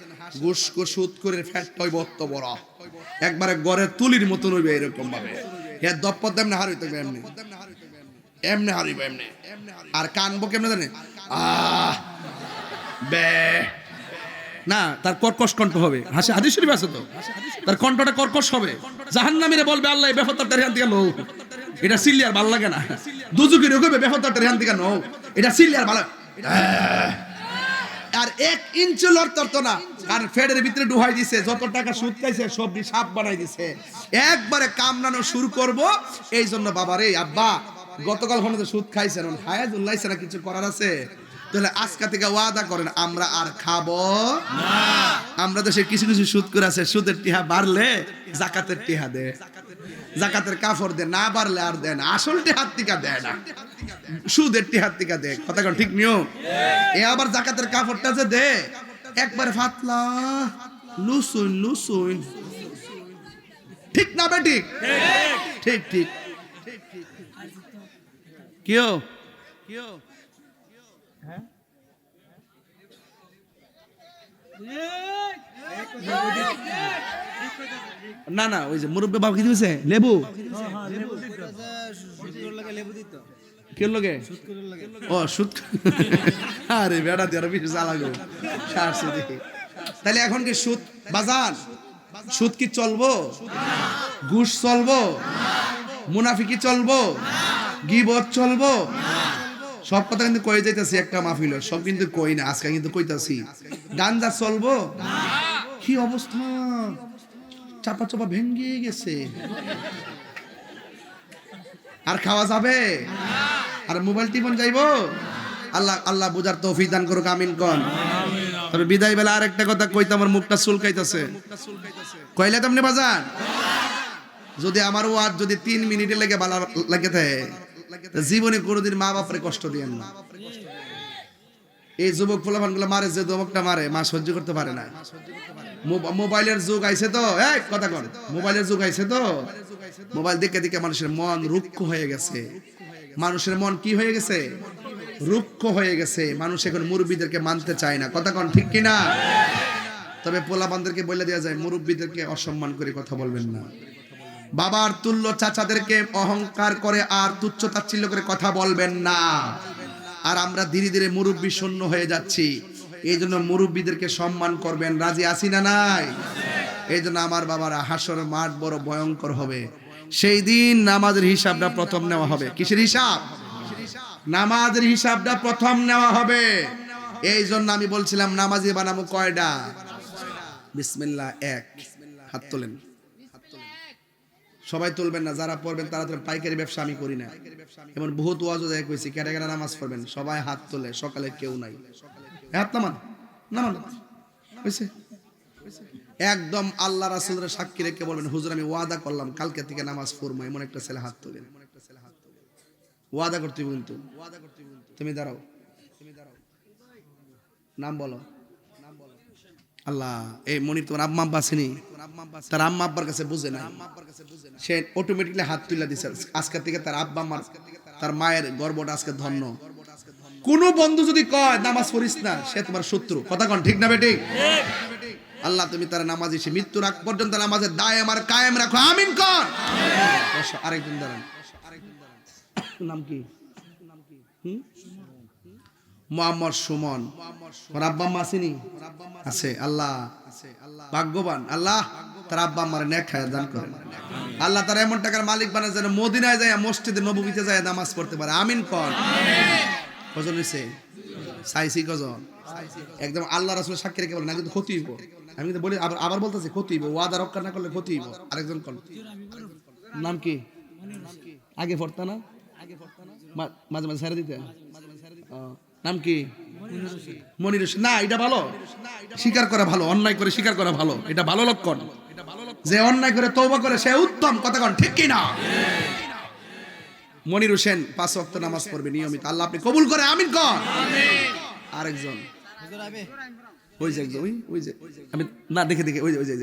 ঘুষ কো সুদ করে ফ্যাট হইব অত বড়, একবারে গড়ে তুলির মতন হইবে এরকম ভাবে। হে দপ্পত এমনি হারইতে এমনি হারিব এমনি। আর কানবো কেমনে জানেন? বে না, তার কর্কশ কণ্ঠ হবে। হাদিস শরীফ আছে তো, তার কণ্ঠটা কর্কশ হবে। জাহান্নামীরা বলবে আল্লাহ এই বেফতারটার হ্যান থেকে নো, এটা সিলিয়ার ভাল লাগে না। দুজুকিরে কইবে বেফতারটার হ্যান থেকে নো, এটা সিলিয়ার ভালো। আর 1 ইঞ্চি লড়তো না, কারণ ফেডের ভিতরে ডুহাই দিছে, যত টাকা সুদ খাইছে সব সাপ বানাই দিছে। একবারে কামড়ানো শুরু করব। এই জন্য বাবা রে আব্বা গতকাল হতে সুদ খাইছেন, হায়াতুল্লাহছে না, কিছু করার আছে? তাহলে আজকে থেকে ওয়াদা করেন আমরা আর খাবো না। আমরা দেশে কিছু সুদ করে আছে, সুদের টিহা বাড়লে জাকাতের টিহা দে, জাকাতের কাফড় দে, না বাড়লে আর দেন, আসল টিহার টিকা দেয় না, সুদের টিহার টিকা দে। কথা কোন ঠিক নিয়ম? এ আবার জাকাতের কাফড়টা যে দে একবারে ফাতলা লুসুন, ঠিক না বেঠিক? ঠিক কিও না ওই যে মুরব্বী বাবা কি দিয়েছে লেবু, কে লগে ও সুদ, আরে বেড়া দিয়ে আরো বেশি জ্বালাগো। তাহলে এখন কি সুদ বাজার, সুদ কি চলবো? ঘুষ চলবো? মুনাফিকি চলবো? গীবত চলবো? সব কথা কিন্তু কয়ে যাইতাছি একটা মাহফিল, সব কিন্তু কই না, আজকে কিন্তু কইতাছি। গাঞ্জা চলবো? কি অবস্থা, চাপা চাপা ভেঙ্গে গেছে। আর খাওয়া যাবে? আর মোবাইল টিপন যাইবো? আল্লাহ বুঝার তৌফিক দান করুক, আমিন কোন। তবে বিদায় বেলা আর একটা কথা কইতে আমার মুখটা চুলকাইতাছে, কইলে তেমনি বাজান। যদি আমার ওয়াজ যদি 3 মিনিটে লেগে ভালো লাগে থাকে, জীবনে কোনোদিন মা বাপরে কষ্ট দিয়েন না। এই যুবক ফুলাফানগুলো মারে, যে দমকটা মারে মা সহ্য করতে পারে না। মোবাইলের যুগ আইছে তো, এই কথা কন, মোবাইলের যুগ আইছে তো, মোবাইল দেখে দেখে মানুষের মন রুক্ষ হয়ে গেছে। মানুষের মন কি হয়ে গেছে? রুক্ষ হয়ে গেছে। মানুষ এখন মুরব্বীদেরকে মানতে চায় না। কথা কন ঠিক কিনা? তবে পোলাপানদেরকে বলে দেওয়া যায় মুরব্বীদেরকে অসম্মান করে কথা বলবেন না। বাবার তুল্য চাচাদেরকে অহংকার করে আর তুচ্ছ তাচ্ছিল্য করে কথা বলবেন না। আর আমরা ধীরে ধীরে মুরব্বী শূন্য হয়ে যাচ্ছি, এই জন্য মুরব্বীদেরকে সম্মান করবেন। রাজি আছি না নাই? এই জন্য আমার বাবারা, হাসর মাঠ বড় ভয়ঙ্কর হবে। সেই দিন নামাজের হিসাবটা প্রথম নেওয়া হবে। কিসের হিসাব? নামাজের হিসাবটা প্রথম নেওয়া হবে। এই জন্য আমি বলছিলাম নামাজি বানাবো কয়টা? বিসমিল্লাহ 1, হাত তোলেন। সবাই তুলবেন না, যারা পড়বেন তারা তো। পাইকারি ব্যবসা আমি করি না, এমন বহুত ওয়াজও দেয় কইছি কেটে কেটে নামাজ পড়বেন, সবাই হাত তোলে। সকালে কেউ নাই, হাত নামান হইছে। একদম আল্লাহ রাসূলের সাক্ষী রেখে বলবেন হুজুর আমি ওয়াদা করলাম কালকে থেকে নামাজ পড়বো, এমন একটা ছেলে হাত তোলেন। ওয়াদা করতে কিন্তু তুমি দাঁড়াও, নাম বলো। আল্লাহ, এই মনির তোমার আম্মা আব্বা আসেনি, তার আম্মা আব্বার কাছে বুঝে না, সে অটোমেটিকলি হাত তুলে দিছে। আজকে থেকে তার আব্বা আম্মার, তার মায়ের গর্বটা আজকে ধন্য। কোনো বন্ধু যদি কয় নামাজ পড়িস না, সে তোমার শত্রু। কথা কন ঠিক না বেটি? আল্লাহ তুমি তার নামাজি, সে মৃত্যুর আগ পর্যন্ত নামাজের দায় আমার কায়েম রাখো, আমিন কর। আরেকজন দাঁড়ান, নাম কি? মোহাম্মদ সুমন। ওর আব্বা আম্মা আসেনি? আছে। আল্লাহ ভাগ্যবান, আল্লাহ তার আব্বা আম্মার নেক হায়াত দান করেন। আল্লাহ তার এমন টাকার মালিক বানায় যেন মদিনায় যায়, মসজিদে নববীতে যায় নামাজ পড়তে পারে, আমিন কর। কজন হইছে? চাইছি কজন? একদম আল্লাহ রাসূলের সাক্ষী রেখে বলেন না, কিন্তু ক্ষতি হইব। আমি কিন্তু বলি, আবার বলতেছি ক্ষতি হইব, ওয়াদা রক্ষা না করলে ক্ষতি হইব। আরেকজন কোন নাম কি? আগে পড়তা না, মাঝে মাঝে ছেড়ে দিতে। নাম কি? মনির হোসেন। না, এটা ভালো, স্বীকার করা ভালো, অন্যায় করে স্বীকার করা ভালো, এটা ভালো লক্ষণ। যে অন্যায় করে তওবা করে সে উত্তম। কথা কন ঠিক কি না? মনির হোসেন 5 ওয়াক্ত নামাজ পড়বে নিয়মিত, আল্লাহ আপনি কবুল করে, আমিন কর। আরেকজন ওই যে একজন, ওই যে আমি না দেখে ওই যে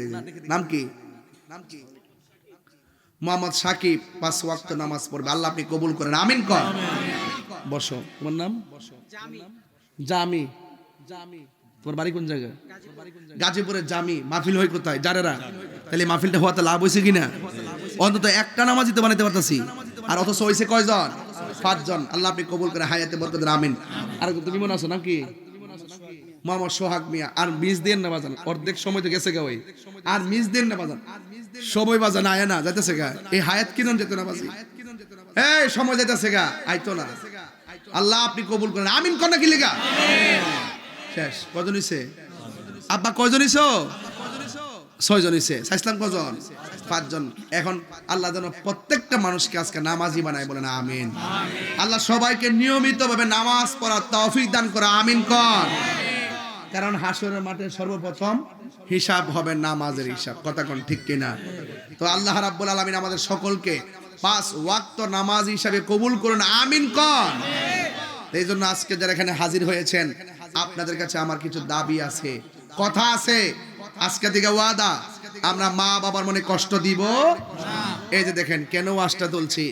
নাম কি? মোহাম্মদ সাকিব 5 ওয়াক্ত নামাজ পড়বে, আল্লাহ আপনি কবুল করেন, আমিন কর। বসো। তোমার নাম? জামি। তোমার বাড়ি কোন জায়গা? গাজীপুরের জামি। মাহফিল হয় কোথায়? জারেরা। তাহলে মাহফিলটা হওয়াতে লাভ হয়েছে কিনা? অন্তত একটা নামাজই তো বানাইতে পারতাছি, আর অথচ হয়েছে কয়জন? 5 জন। আল্লাহ আপনি কবুল করে হায়াতে বরকত দেন, আমিন। আর তুমি মনে আছো নাম কি? মোহাম্মদ সোহাগ মিয়া। আর মিস দেন না বাজান, অর্ধেক সময় তো গেছে গা। ওই আর মিস দেন না বাজান, সময় বাজান আয় না, যাইতেছে গা। এই হায়াত কিরণ যেত না বাজি, এই সময় যাইতেছে গা, আইতো না। আল্লাহ আপনি কবুল করেন, আমিন কর না কি লেগা? শেষ। কজন হইছে? আব্বা কয়জন হইছো? 6 জন হইছে। সাইসলাম কজন? 5 জন। এখন আল্লাহ যেন প্রত্যেকটা মানুষকে আজকে নামাজি বানায়, বলেন আমিন। আল্লাহ সবাইকে নিয়মিতভাবে নামাজ পড়ার তৌফিক দান করে, আমিন কর। কারণ হাসরের মাঠে সর্বপ্রথম হিসাব হবে নামাজের হিসাব। কথা কোন ঠিক কিনা? তো আল্লাহ রাব্বুল আলামিন আমাদের সকলকে 5 ওয়াক্ত নামাজ হিসাবে কবুল করুন, আমিন কর। এই জন্য আজকে যারা এখানে হাজির হয়েছেন, আপনাদের কাছে আমার কিছু দাবি আছে, কথা আছে। আজকে থেকে ওয়াদা, আমরা মা বাবার মনে কষ্ট দিব না। এই যে দেখেন কেন ওয়াজটা তুলছি,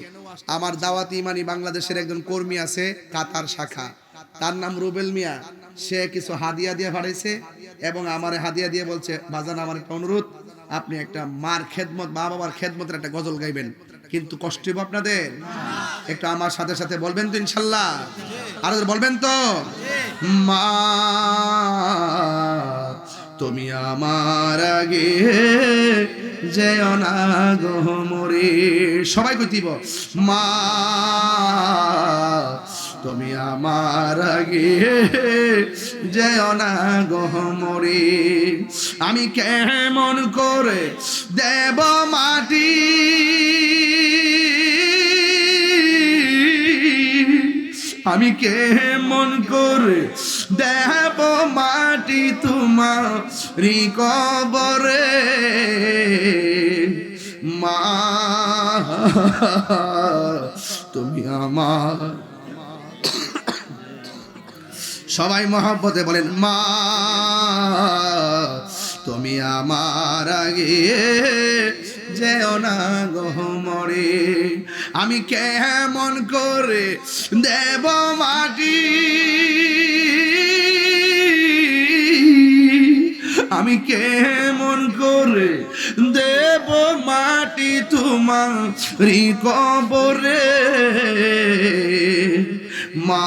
আমার দাওয়াত ইমানি বাংলাদেশের একজন কর্মী আছে কাতার শাখা, তার নাম রুবেল মিয়া। সে কিছু হাদিয়া দিয়ে পাঠাইছে এবং আমার হাদিয়া দিয়ে বলছে, বাজান আমার একটা অনুরোধ, আপনি একটা মার খেদমত, মা বাবার খেদমতের একটা গজল গাইবেন, কিন্তু কষ্ট হবে আপনাদের, একটু আমার সাথে সাথে বলবেন তো ইনশাল্লাহ? আর বলবেন তো? মা তুমি আমার আগে যেও না গো মরে। সবাই কইতিব, মা তুমি আমার আগে যেও না গো মরে। আমি কেমন করে দেব মাটি, আমি কেমন করে দেব মাটি তোমারি কবরে। মা তুমি আমার, সবাই মহব্বতে বলেন, মা তুমি আমার আগে যেও না গো মরে। আমি কেমন করে দেব মাটি, আমি কেমন করে দেব মাটি তোমারি কবরে। মা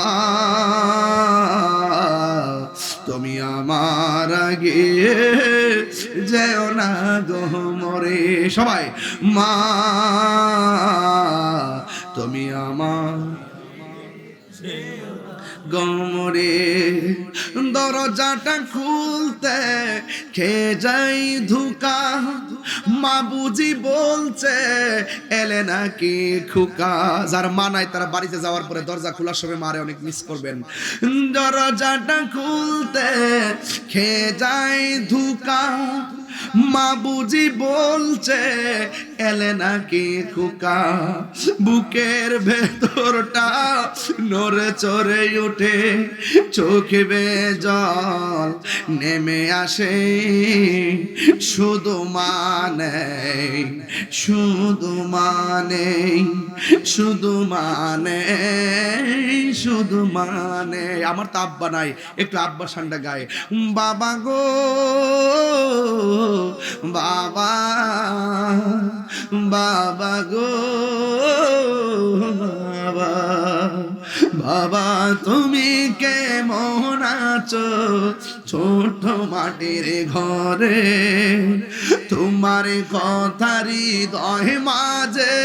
তুমি আমার আগে যেও না গো মরে। সবাই, মা তুমি আমার গমরে। দরজাটা খুলতে খেয়ে যাই ধুকা, মা বুঝি বলছে এলে নাকি খুকা। যার মা নাই তারা বাড়িতে যাওয়ার পরে দরজা খোলার সময় মারে অনেক মিস করবেন। দরজাটা খুলতে খেয়ে যাই ধুকা, মা বুঝি বলছে এলে নাকি খুকা। বুকের ভেতরটা নড়ে চড়ে উঠে, চোখে বেয়ে জল নেমে আসে, শুধু মানে শুধু মানে, শুধু মানে, শুধু মানে। আমার তো আব্বা নাই, একটু আব্বা সান্ডা গায়। বাবা গো বাবা, বাবা গো বাবা, বাবা তুমি কেমন আছো ছোট মাটির ঘরে, তোমার কথারি হৃদয় মাঝে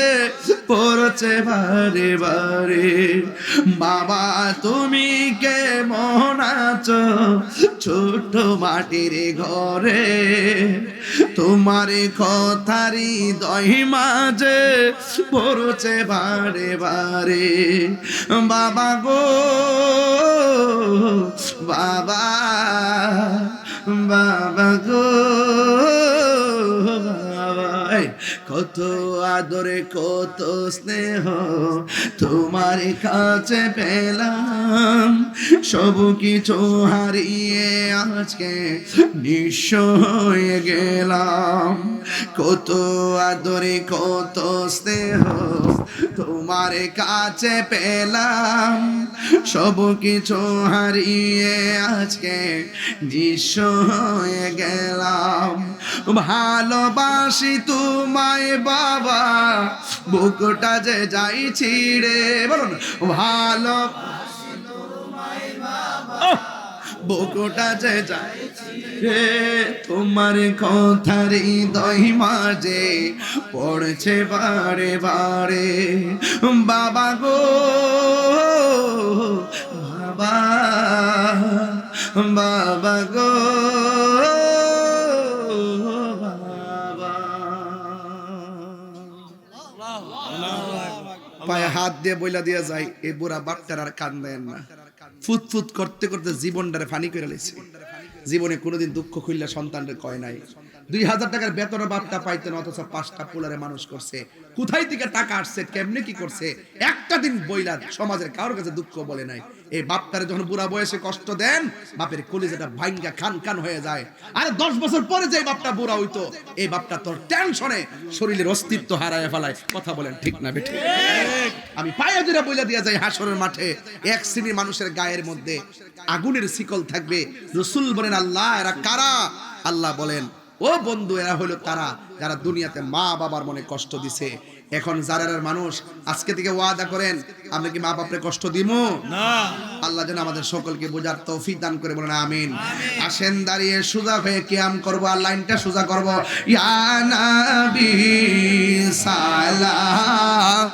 পড়ছে বারে বারে। বাবা তুমি কেমন আছো ছোট মাটির ঘরে, তোমার কথারি হৃদয় মাঝে পড়ছে বারে বারে। বাবা গো বাবা, বাবা গো বাবা, কত আদরে কত স্নেহ তোমার কাছে পেলাম, সব কিছু হারিয়ে আজকে নিঃস্ব হয়ে গেলাম। কত আদরে কত স্নেহ তোমার কাছে পেলাম, সব কিছু হারিয়ে আজকে নিঃস্ব হয়ে গেলাম। ভালোবাসি তোমায় বাবা, বুকটা যে যাই ছিড়ে, বলুন ভালো বুকটা যে যাই ছিড়ে, তোমার কথার হৃদয় মাঝে পড়ছে বারে বারে। বাবা গো বাবা, বাবা গো পায়ে হাত দিয়ে বইলা দিয়া যায়, এই বুড়া বাপটার আর কান্দেন না। ফুটফুট করতে করতে জীবনটারে ফানি করে লেছে। জীবনে কোনোদিন দুঃখ খুললে সন্তানরে কয় নাই। 2000 টাকার বেতন বাপটা পাইতেন, অথচ 5টা পোলারে মানুষ করছে। কোথায় থেকে টাকা আসছে, কেমনে কি করছে, একটা দিন বইলা সমাজের কারোর কাছে দুঃখ বলে নাই। এই বাপটারে যখন বুড়া বয়সে কষ্ট দেন, বাপের কলিজাটা ভাঙ্গা খান খান হয়ে যায়। আরে 10 বছর পরে যে বাপটা বুড়া হইতো, এই বাপটা তোর টেনশনে শরীরের অস্তিত্ব হারায় ফেলায়। কথা বলেন ঠিক না বেঠিক? আমি পায়ে জোরে বইলা দিয়া যাই, হাসরের মাঠে এক শ্রেণীর মানুষের গায়ের মধ্যে আগুনের শিকল থাকবে। রাসূল বলেন আল্লাহ এরা কারা? আল্লাহ বলেন ও বন্ধু, এরা হলো তারা যারা দুনিয়াতে মা বাবার মনে কষ্ট দিছে। এখন যারা মানুষ আজকে থেকে ওয়াদা করেন, আমরা কি মা বাপরে কষ্ট দিমু না? আল্লাহ যেন আমাদের সকলকে বোঝার তৌফিক দান করে, বলেন আমিন। আসেন দাঁড়িয়ে সোজা হয়ে কিয়াম করব, আর লাইনটা সোজা করব। ইয়া নবী সালাম